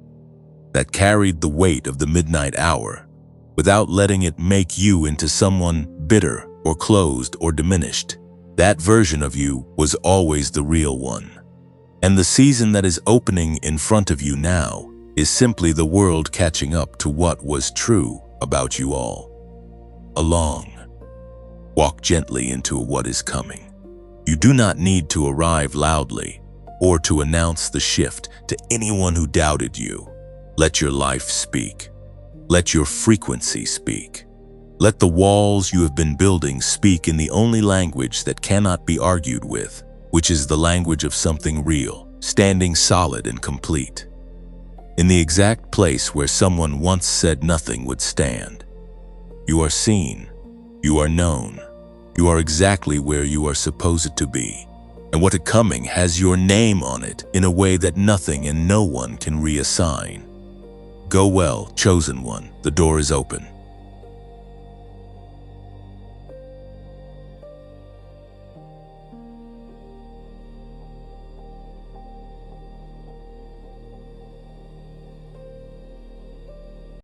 [SPEAKER 1] that carried the weight of the midnight hour without letting it make you into someone bitter or closed or diminished. That version of you was always the real one. And the season that is opening in front of you now is simply the world catching up to what was true about you all along. Walk gently into what is coming. You do not need to arrive loudly or to announce the shift to anyone who doubted you. Let your life speak. Let your frequency speak. Let the walls you have been building speak in the only language that cannot be argued with, which is the language of something real, standing solid and complete. In the exact place where someone once said nothing would stand. You are seen. You are known. You are exactly where you are supposed to be. And what is coming has your name on it in a way that nothing and no one can reassign. Go well, chosen one. The door is open.